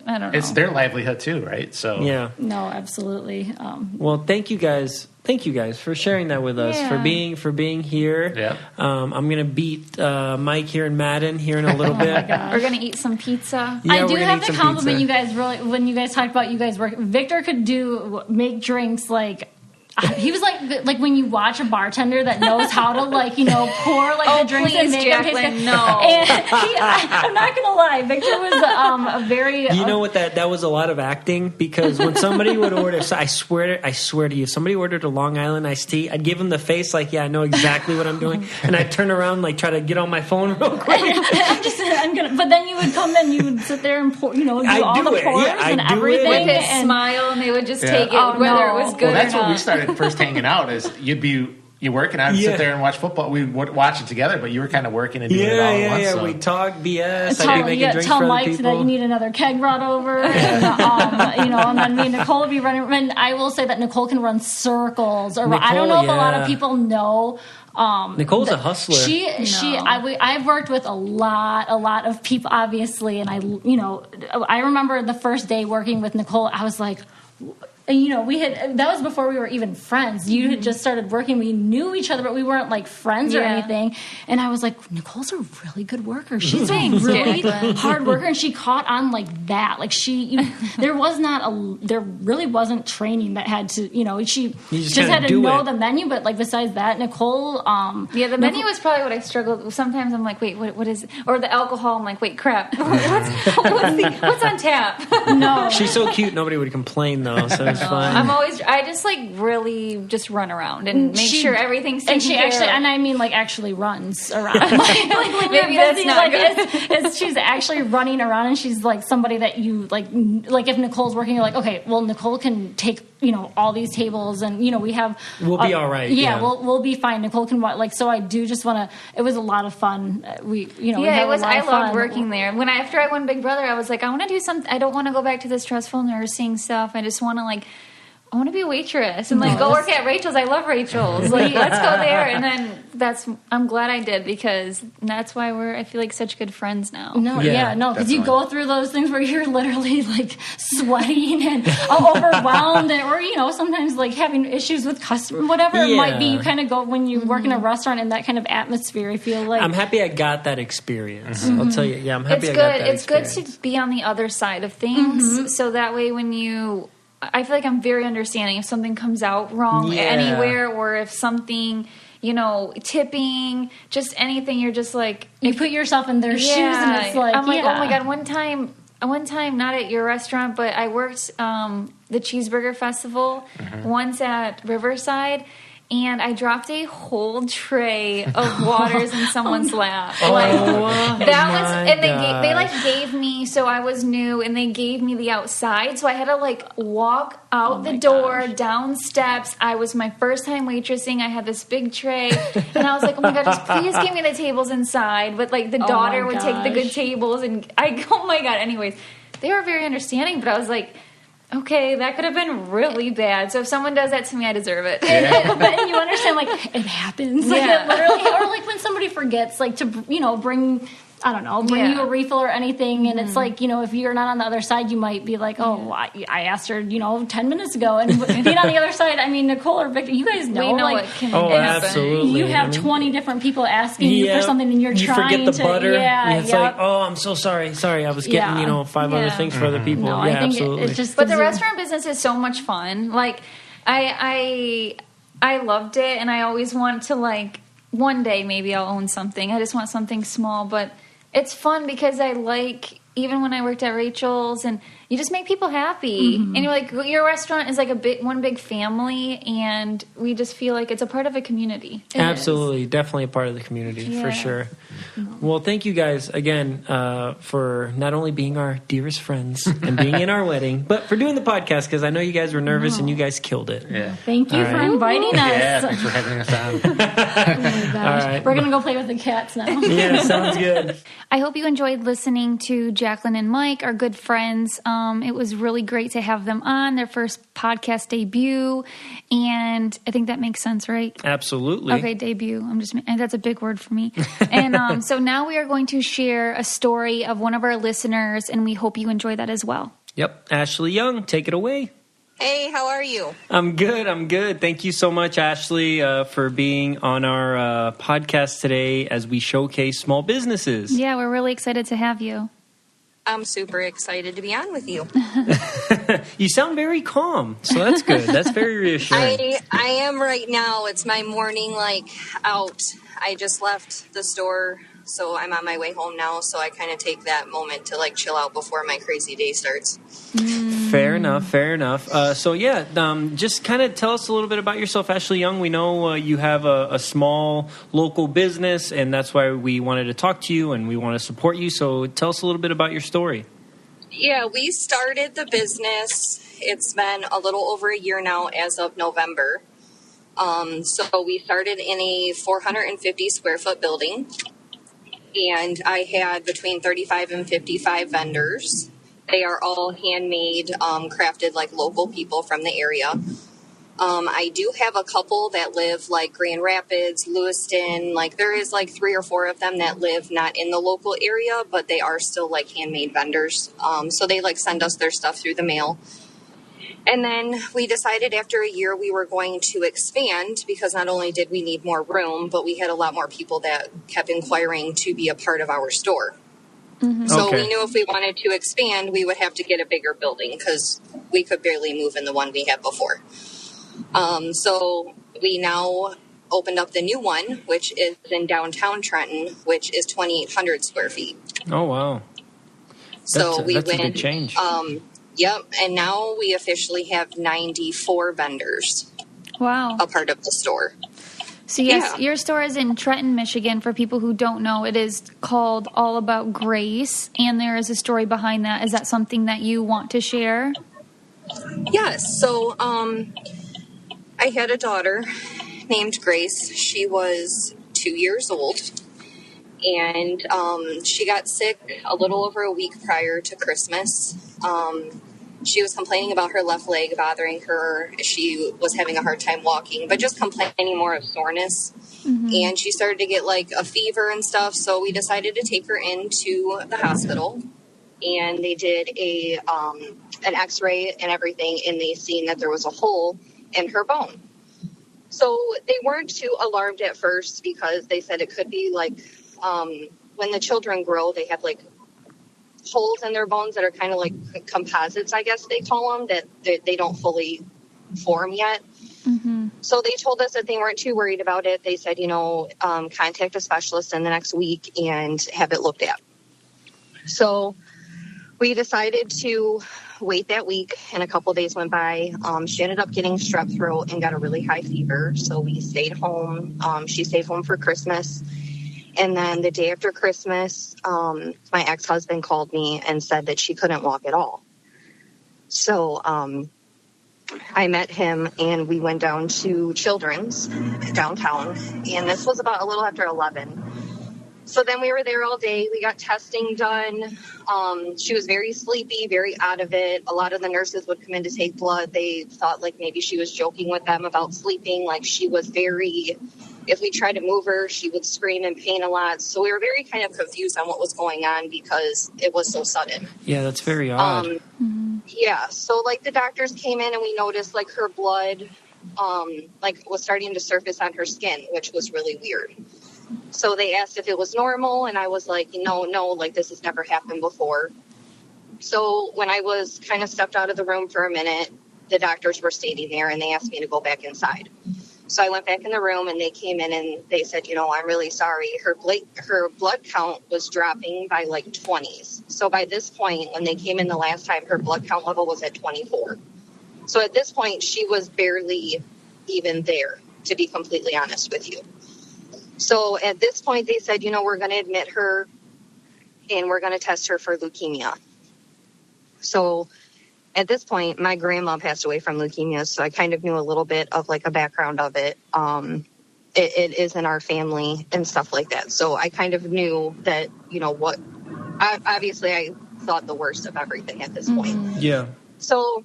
don't know. It's their livelihood too, right? So yeah. No, absolutely. Well, thank you guys. Thank you guys for sharing that with us, for being here. Yeah. I'm gonna beat Mike here in Madden here in a little bit. We're gonna eat some pizza. Yeah, I do have to compliment you guys really when you guys talked about you guys work. Victor could make drinks like. He was like when you watch a bartender that knows how to pour the drinks and make them taste good. No. And I'm not gonna lie, Victor was a very. You know what that was a lot of acting because when somebody would order, so I swear to you, somebody ordered a Long Island iced tea, I'd give him the face like, I know exactly what I'm doing, and I'd turn around try to get on my phone real quick. But then you would come and you would sit there and pour, do all the pours and everything, with his smile, and they would just take it whether it was good. Well, that's or not. what we started first hanging out is you work and I would sit there and watch football. We would watch it together, but you were kind of working and doing it all at once. Yeah, so. we talk BS. I'd be making drinks tell for Mike other people. that you need another keg brought over, and, and then me and Nicole would be running. And I will say that Nicole can run circles. Or I don't know if a lot of people know. Nicole's a hustler. I've worked with a lot of people, obviously, and I remember the first day working with Nicole, I was like, And, that was before we were even friends. You had just started working. We knew each other, but we weren't like friends or anything. And I was like, Nicole's a really good worker. She's a really hard worker. And she caught on like that. Like there really wasn't training that had to, she just had to know the menu. But like besides that, Nicole, the menu was probably what I struggled with. Sometimes I'm like, wait, what is it? Or the alcohol, I'm like, wait, crap. What's on tap? No. She's so cute, nobody would complain though, so it's fine. I just like really just run around and make sure everything's taken care of. And I mean like actually runs around. like when maybe you're busy, that's not good. She's actually running around, and she's like somebody that you like if Nicole's working, you're like, okay, well Nicole can take all these tables, and we have we'll be all right. Yeah, we'll be fine. Nicole can so I do just want to. It was a lot of fun. It was. I loved working there. After I won Big Brother, I was like, I want to do something. I don't want to go back to this stressful nursing stuff. I just want to I want to be a waitress and go work at Rachel's. I love Rachel's. Let's go there. And then I'm glad I did, because that's why I feel like such good friends now. Because you go through those things where you're literally like sweating and overwhelmed, or sometimes like having issues with customers, whatever it might be. You kind of go when you work in a restaurant in that kind of atmosphere. I feel like I'm happy I got that experience. I'll tell you. Yeah, I'm happy. It's good to be on the other side of things, so that way I feel like I'm very understanding if something comes out wrong anywhere, or if something, tipping, just anything, you're just like... You put yourself in their shoes, and it's like... I'm like, oh my God, one time, not at your restaurant, but I worked the Cheeseburger Festival once at Riverside, and I dropped a whole tray of waters in someone's lap. They gave me, so I was new, and they gave me the outside, so I had to walk out the door, down steps. I was my first time waitressing. I had this big tray, and I was like, oh my God, just please give me the tables inside. But the daughter would take the good tables, and oh my God. Anyways, they were very understanding, but I was like, okay, that could have been really bad. So if someone does that to me, I deserve it. But you understand, it happens. It literally, or when somebody forgets, to bring, I don't know, you a refill or anything, and it's if you're not on the other side, you might be like, I asked her, 10 minutes ago, and being on the other side, I mean, Nicole or Victor, you guys know, what can happen. Absolutely. You have 20 different people asking you for something, and you're trying to... You forget the butter. It's like, I'm so sorry. I was getting, 5 other things for other people. No, I think absolutely. It just but the restaurant business is so much fun. I loved it, and I always want to, one day maybe I'll own something. I just want something small, but... It's fun because even when I worked at Rachel's, and you just make people happy. And your restaurant is one big family, and we just feel like it's a part of a community. Absolutely. Definitely a part of the community, for sure. Well, thank you guys again for not only being our dearest friends and being in our wedding, but for doing the podcast, because I know you guys were nervous and you guys killed it. Yeah. Thank you for inviting us. Yeah, thanks for having us on. Oh my gosh. All right. We're going to go play with the cats now. Yeah, sounds good. I hope you enjoyed listening to Jacqueline and Mike, our good friends. It was really great to have them on, their first podcast debut, and I think that makes sense, right? Absolutely. Okay, debut. That's a big word for me. And so now we are going to share a story of one of our listeners, and we hope you enjoy that as well. Yep. Ashley Young, take it away. Hey, how are you? I'm good. Thank you so much, Ashley, for being on our podcast today as we showcase small businesses. Yeah, we're really excited to have you. I'm super excited to be on with you. You sound very calm, so that's good. That's very reassuring. I am right now. It's my morning, out. I just left the store, so I'm on my way home now, so I kind of take that moment to, chill out before my crazy day starts. Fair enough. Just kind of tell us a little bit about yourself, Ashley Young. We know you have a small local business, and that's why we wanted to talk to you, and we want to support you. So tell us a little bit about your story. Yeah, we started the business. It's been a little over a year now as of November. So we started in a 450 square foot building, and I had between 35 and 55 vendors. They are all handmade, crafted local people from the area. I do have a couple that live Grand Rapids, Lewiston. There is 3 or 4 of them that live not in the local area, but they are still handmade vendors. So they send us their stuff through the mail. And then we decided after a year we were going to expand because not only did we need more room, but we had a lot more people that kept inquiring to be a part of our store. Mm-hmm. So we knew if we wanted to expand, we would have to get a bigger building because we could barely move in the one we had before. So we now opened up the new one, which is in downtown Trenton, which is 2,800 square feet. Oh, wow. So that's a big change. Yep, and now we officially have 94 vendors. Wow. A part of the store. So, yes, your store is in Trenton, Michigan. For people who don't know, it is called All About Grace, and there is a story behind that. Is that something that you want to share? Yes. So, I had a daughter named Grace. She was 2 years old, and she got sick a little over a week prior to Christmas. She was complaining about her left leg bothering her. She was having a hard time walking, but just complaining more of soreness. Mm-hmm. And she started to get like a fever and stuff. So we decided to take her into the hospital, and they did an x-ray and everything. And they seen that there was a hole in her bone. So they weren't too alarmed at first because they said it could be like, when the children grow, they have like holes in their bones that are kind of like composites, I guess they call them, that they don't fully form yet. Mm-hmm. So they told us that they weren't too worried about it. They said, contact a specialist in the next week and have it looked at. So we decided to wait that week, and a couple of days went by. She ended up getting strep throat and got a really high fever. So we stayed home. She stayed home for Christmas. And then the day after Christmas, my ex-husband called me and said that she couldn't walk at all. So I met him, and we went down to Children's downtown. And this was about a little after 11. So then we were there all day. We got testing done. She was very sleepy, very out of it. A lot of the nurses would come in to take blood. They thought like maybe she was joking with them about sleeping. Like she was very... If we tried to move her, she would scream in pain a lot. So we were very kind of confused on what was going on because it was so sudden. Yeah, that's very odd. Yeah. So like the doctors came in and we noticed like her blood was starting to surface on her skin, which was really weird. So they asked if it was normal. And I was like, no, like this has never happened before. So when I was kind of stepped out of the room for a minute, the doctors were standing there and they asked me to go back inside. So I went back in the room and they came in and they said, I'm really sorry. Her blood count was dropping by like 20s. So by this point, when they came in the last time, her blood count level was at 24. So at this point, she was barely even there, to be completely honest with you. So at this point, they said, we're going to admit her and we're going to test her for leukemia. So at this point, my grandma passed away from leukemia, so I kind of knew a little bit of like a background of it. It is in our family and stuff like that. So I kind of knew that, obviously I thought the worst of everything at this point. Yeah. So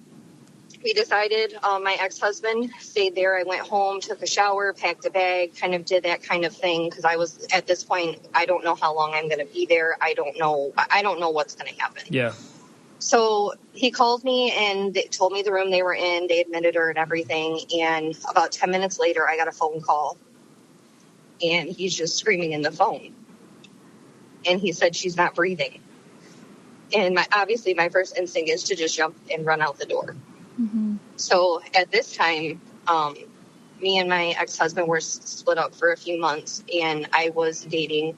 we decided, my ex-husband stayed there. I went home, took a shower, packed a bag, kind of did that kind of thing. Because I was at this point, I don't know how long I'm going to be there. I don't know what's going to happen. Yeah. So he called me and they told me the room they were in. They admitted her and everything. And about 10 minutes later, I got a phone call. And he's just screaming in the phone. And he said, she's not breathing. And obviously my first instinct is to just jump and run out the door. Mm-hmm. So at this time, me and my ex-husband were split up for a few months. And I was dating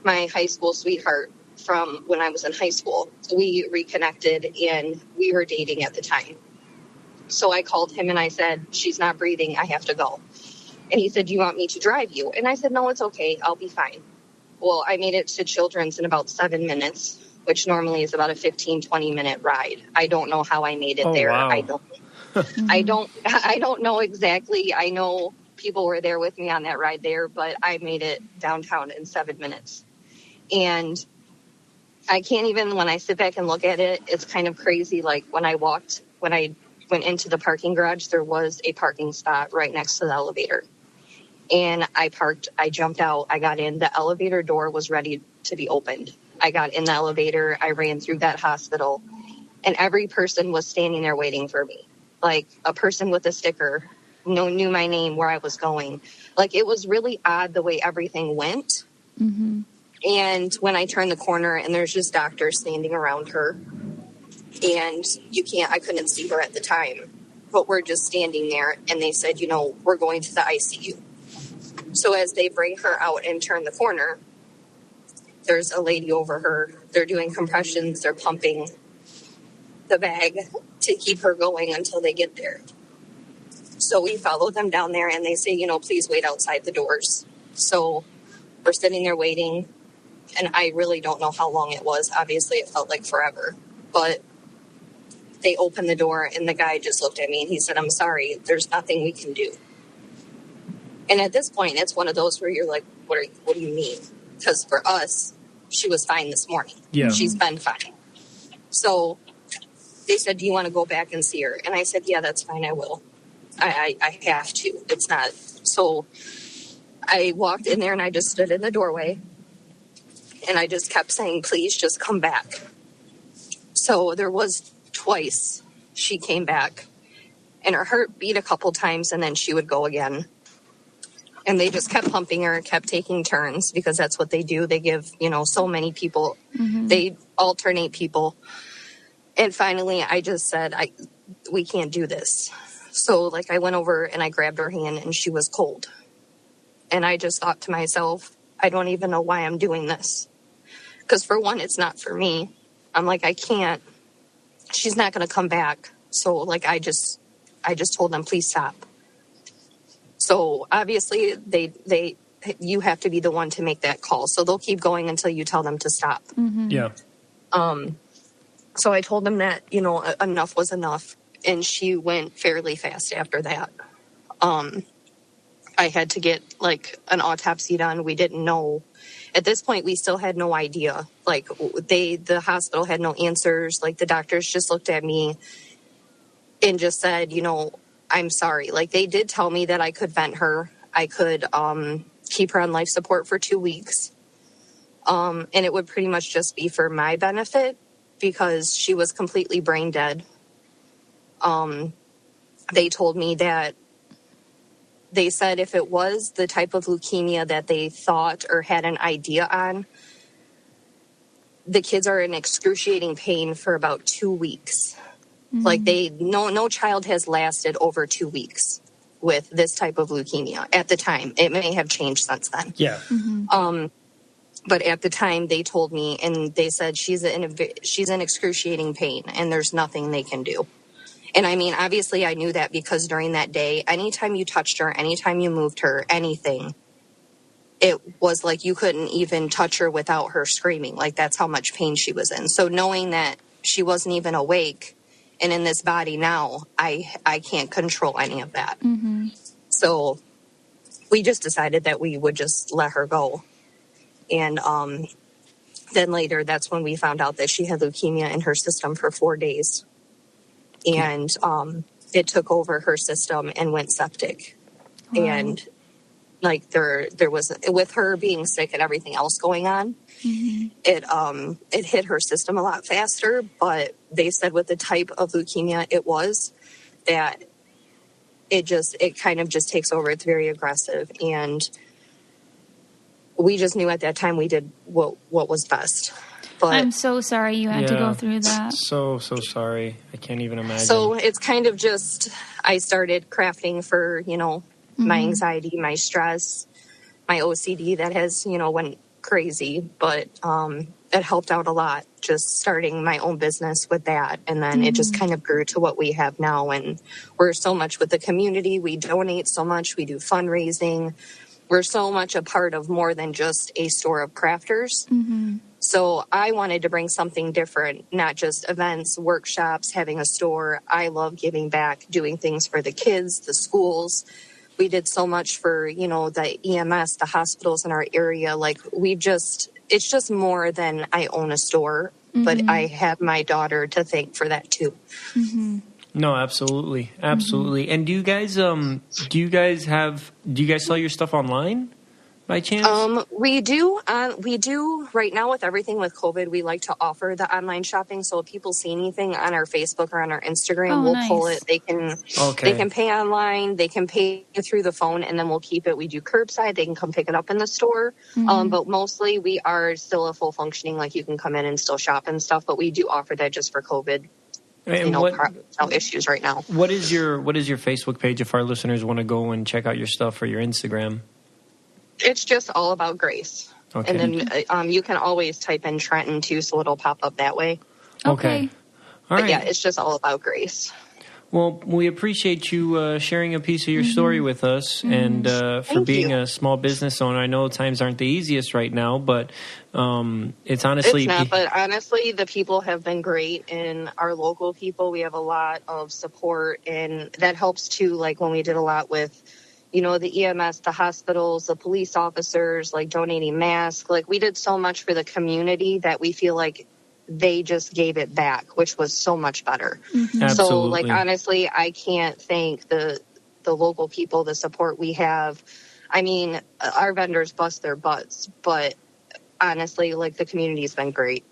my high school sweetheart from when I was in high school. We reconnected and we were dating at the time. So I called him and I said, she's not breathing. I have to go. And he said, do you want me to drive you? And I said, no, it's okay. I'll be fine. Well, I made it to Children's in about 7 minutes, which normally is about a 15, 20-minute ride. I don't know how I made it there. Wow. I don't know exactly. I know people were there with me on that ride there, but I made it downtown in 7 minutes. And I can't even, when I sit back and look at it, it's kind of crazy. Like when I went into the parking garage, there was a parking spot right next to the elevator. And I parked, I jumped out, I got in, the elevator door was ready to be opened. I got in the elevator, I ran through that hospital, and every person was standing there waiting for me. Like, a person with a sticker knew my name, where I was going. Like, it was really odd the way everything went. Mm-hmm. And when I turned the corner, and there's just doctors standing around her, and I couldn't see her at the time, but we're just standing there, and they said, we're going to the ICU. So as they bring her out and turn the corner, there's a lady over her. They're doing compressions. They're pumping the bag to keep her going until they get there. So we follow them down there, and they say, please wait outside the doors. So we're sitting there waiting, and I really don't know how long it was. Obviously, it felt like forever. But they opened the door, and the guy just looked at me, and he said, I'm sorry, there's nothing we can do. And at this point, it's one of those where you're like, what do you mean? Because for us, she was fine this morning. Yeah. She's been fine. So they said, do you want to go back and see her? And I said, yeah, that's fine, I will. I have to. It's not. So I walked in there, and I just stood in the doorway, and I just kept saying, please just come back. So there was twice she came back, and her heart beat a couple times, and then she would go again. And they just kept pumping her, kept taking turns, because that's what they do. They give, so many people, they alternate people. And finally, I just said, we can't do this. So, I went over and I grabbed her hand, and she was cold. And I just thought to myself, I don't even know why I'm doing this. Because for one, it's not for me. I'm like, I can't. She's not going to come back. So, I just told them, please stop. So, obviously, you have to be the one to make that call. So, they'll keep going until you tell them to stop. Mm-hmm. Yeah. So, I told them that, enough was enough. And she went fairly fast after that. I had to get, an autopsy done. We didn't know. At this point, we still had no idea. The hospital had no answers. The doctors just looked at me and just said, I'm sorry. They did tell me that I could vent her. I could keep her on life support for 2 weeks. And it would pretty much just be for my benefit, because she was completely brain dead. They told me that they said if it was the type of leukemia that they thought or had an idea on, the kids are in excruciating pain for about 2 weeks. Mm-hmm. No child has lasted over 2 weeks with this type of leukemia at the time. It may have changed since then. Yeah. Mm-hmm. But at the time they told me, and they said she's in excruciating pain, and there's nothing they can do. And I mean, obviously I knew that, because during that day, anytime you touched her, anytime you moved her, anything, it was like you couldn't even touch her without her screaming. That's how much pain she was in. So knowing that she wasn't even awake and in this body now, I can't control any of that. Mm-hmm. So we just decided that we would just let her go. And then later, that's when we found out that she had leukemia in her system for 4 days. And it took over her system and went septic. Wow. And there was, with her being sick and everything else going on, mm-hmm. It hit her system a lot faster. But they said with the type of leukemia it was, that it kind of just takes over. It's very aggressive. And we just knew at that time we did what was best. But I'm so sorry you had to go through that. So sorry. I can't even imagine. So it's kind of just, I started crafting for, mm-hmm. my anxiety, my stress, my OCD that has, went crazy. But it helped out a lot, just starting my own business with that. And then it just kind of grew to what we have now. And we're so much with the community. We donate so much. We do fundraising. We're so much a part of more than just a store of crafters. Mm-hmm. So I wanted to bring something different, not just events, workshops, having a store. I love giving back, doing things for the kids, the schools. We did so much for, the EMS, the hospitals in our area. It's just more than I own a store, mm-hmm. but I have my daughter to thank for that too. Mm-hmm. No, absolutely. Mm-hmm. And do you guys sell your stuff online? by chance? We do right now with everything with COVID. We like to offer the online shopping. So if people see anything on our Facebook or on our Instagram, we'll pull it. They can pay online. They can pay through the phone, and then we'll keep it. We do curbside. They can come pick it up in the store. But mostly we are still a full functioning. Like you can come in and still shop and stuff. But we do offer that just for COVID. And no issues right now. What is your Facebook page if our listeners want to go and check out your stuff, or your Instagram? It's just all about Grace. Okay. And then you can always type in Trenton too, so it'll pop up that way. Okay. All right. But yeah, it's just all about Grace. Well, we appreciate you sharing a piece of your story with us, and for being a small business owner. I know times aren't the easiest right now, but it's honestly... It's not, but honestly, the people have been great, and our local people, we have a lot of support, and that helps too, like when we did a lot with, you know, the EMS, the hospitals, the police officers, like donating masks. Like we did so much for the community that we feel like they just gave it back, which was so much better. So, like, honestly, I can't thank the local people, the support we have. I mean, our vendors bust their butts, but honestly, like, the community's been great.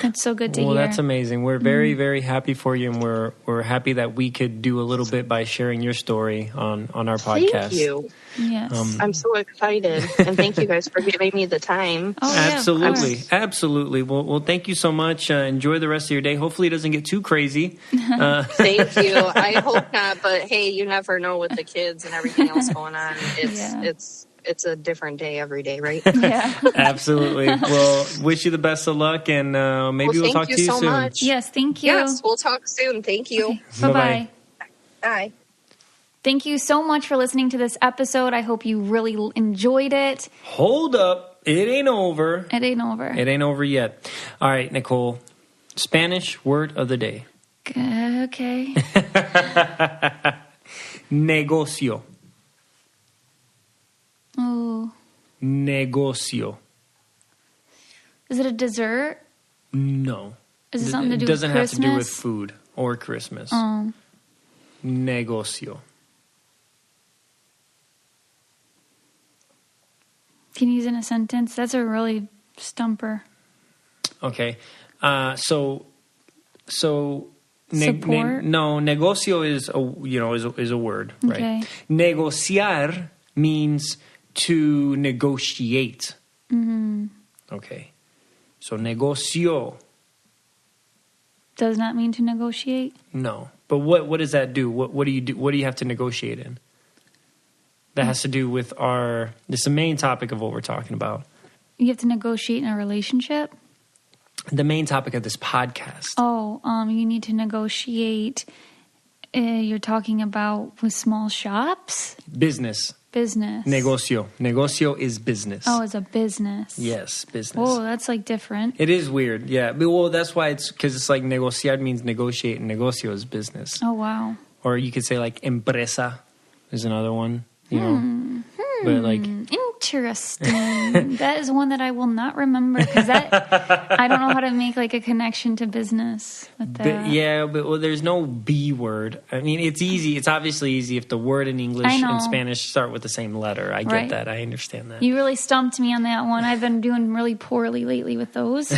That's so good to hear. Well, that's amazing. We're very, very happy for you, and we're happy that we could do a little bit by sharing your story on our podcast. Thank you. Yes. I'm so excited, and thank you guys for giving me the time. Absolutely. Well, thank you so much. Enjoy the rest of your day. Hopefully it doesn't get too crazy. Thank you. I hope not, but hey, you never know with the kids and everything else going on. It's a different day every day, right? Yeah. Absolutely. Well, wish you the best of luck, and maybe we'll talk to you soon. Thank you so much. Yes, thank you. Yes, we'll talk soon. Thank you. Okay. Bye-bye. Bye. Thank you so much for listening to this episode. I hope you really enjoyed it. Hold up. It ain't over. It ain't over. It ain't over yet. All right, Nicole. Spanish word of the day. Okay. Negocio. Oh. Negocio. Is it a dessert? No. Is it something to do with Christmas? It doesn't have to do with food or Christmas. Oh. Negocio. Can you use it in a sentence? That's a really stumper. Okay. So support? No, negocio is a word, right? Okay. Negociar means to negotiate. Mm-hmm. Okay. So negocio. Does not mean to negotiate? No. But what does that do? What do you do? What do you have to negotiate in? That has to do with this is the main topic of what we're talking about. You have to negotiate in a relationship? The main topic of this podcast. Oh, you need to negotiate. You're talking about with small shops? Business. Negocio. Negocio is business. Oh, it's a business. Yes, business. Oh, that's like different. It is weird, yeah. But, well, that's why because it's like negociar means negotiate, and negocio is business. Oh, wow. Or you could say like empresa is another one, you know. But like interesting. That is one that I will not remember because I don't know how to make like a connection to business with that. But there's no B word. I mean, it's easy. It's obviously easy if the word in English and Spanish start with the same letter. I get that. I understand that. You really stumped me on that one. I've been doing really poorly lately with those.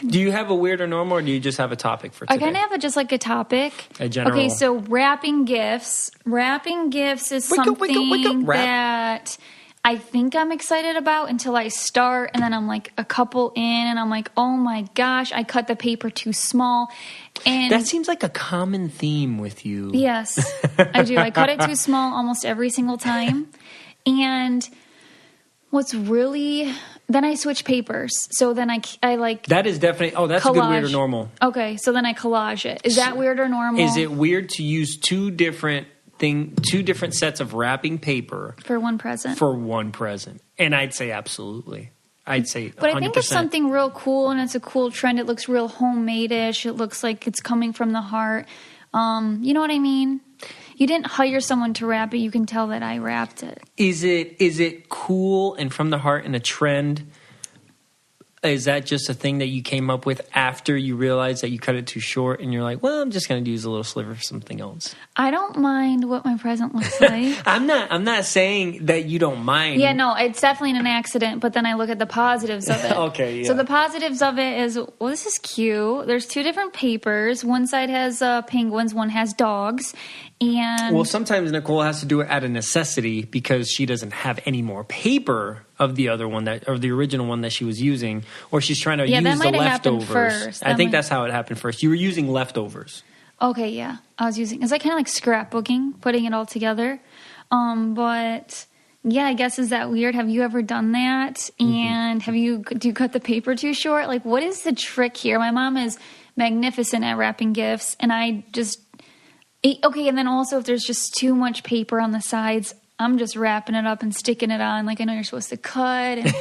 Do you have a weird or normal, or do you just have a topic for today? I kind of have just like a topic. A general. Okay, so wrapping gifts. Wrapping gifts is something that I think I'm excited about until I start, and then I'm like a couple in, and I'm like, oh my gosh, I cut the paper too small. And that seems like a common theme with you. Yes, I do. I cut it too small almost every single time. And what's really... Then I switch papers. So then I like... That is definitely... Oh, that's collage. A good weird or normal. Okay, so then I collage it. Is that weird or normal? Is it weird to use two different sets of wrapping paper... For one present? For one present. And I'd say absolutely. I'd say 100%. But I think it's something real cool, and it's a cool trend. It looks real homemade-ish. It looks like it's coming from the heart. You know what I mean? You didn't hire someone to wrap it. You can tell that I wrapped it. Is it cool and from the heart and a trend? is that just a thing that you came up with after you realized that you cut it too short and you're like, well, I'm just going to use a little sliver for something else? I don't mind what my present looks like. I'm not saying that you don't mind. Yeah, no, it's definitely an accident, but then I look at the positives of it. Okay, yeah. So the positives of it is, well, this is cute. There's 2 different papers. One side has penguins, one has dogs. And well, sometimes Nicole has to do it out of necessity because she doesn't have any more paper of the other one or the original one that she was using, or she's trying to use that might the have happened leftovers. first. I think that's how it happened first. You were using leftovers. Okay, yeah. I was using, it's like kind of like scrapbooking, putting it all together. But yeah, I guess, is that weird? Have you ever done that? And do you cut the paper too short? Like, what is the trick here? My mom is magnificent at wrapping gifts, and I just, okay. And then also if there's just too much paper on the sides, I'm just wrapping it up and sticking it on. Like, I know you're supposed to cut. And,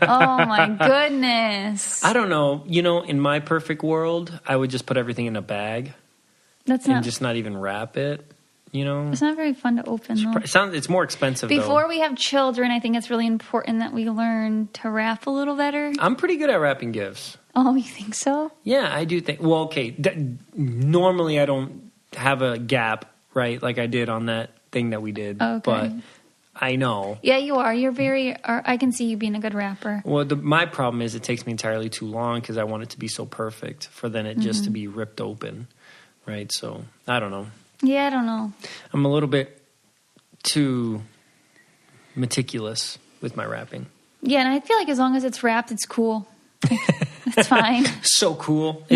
oh my goodness. I don't know. In my perfect world, I would just put everything in a bag. And just not even wrap it. It's not very fun to open, though. It's more expensive, Before we have children, I think it's really important that we learn to wrap a little better. I'm pretty good at wrapping gifts. Oh, you think so? Yeah, I do think. Well, okay. Normally, I don't have a gap, right, like I did on that thing that we did. Okay. But I know. Yeah, you are. You're I can see you being a good rapper. Well, my problem is it takes me entirely too long because I want it to be so perfect for then it just to be ripped open, right? So, I don't know. Yeah, I don't know. I'm a little bit too meticulous with my wrapping. Yeah, and I feel like as long as it's wrapped, it's cool. It's fine. So cool.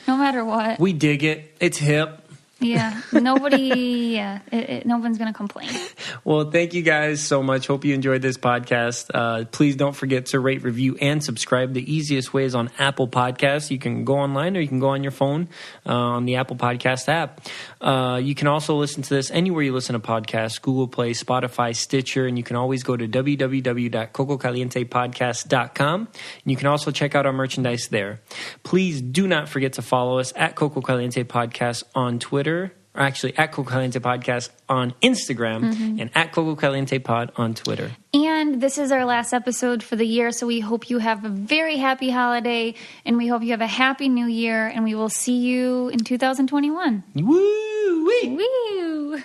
No matter what. We dig it. It's hip. Yeah. Nobody, no one's going to complain. Well, thank you guys so much. Hope you enjoyed this podcast. Please don't forget to rate, review, and subscribe. The easiest way is on Apple Podcasts. You can go online or you can go on your phone on the Apple Podcast app. You can also listen to this anywhere you listen to podcasts, Google Play, Spotify, Stitcher, and you can always go to www.cococalientepodcast.com. And you can also check out our merchandise there. Please do not forget to follow us at Coco Caliente Podcast on Twitter. Or actually at Coco Caliente Podcast on Instagram and at Coco Caliente Pod on Twitter. And this is our last episode for the year, so we hope you have a very happy holiday, and we hope you have a happy new year, and we will see you in 2021. Woo! Woo!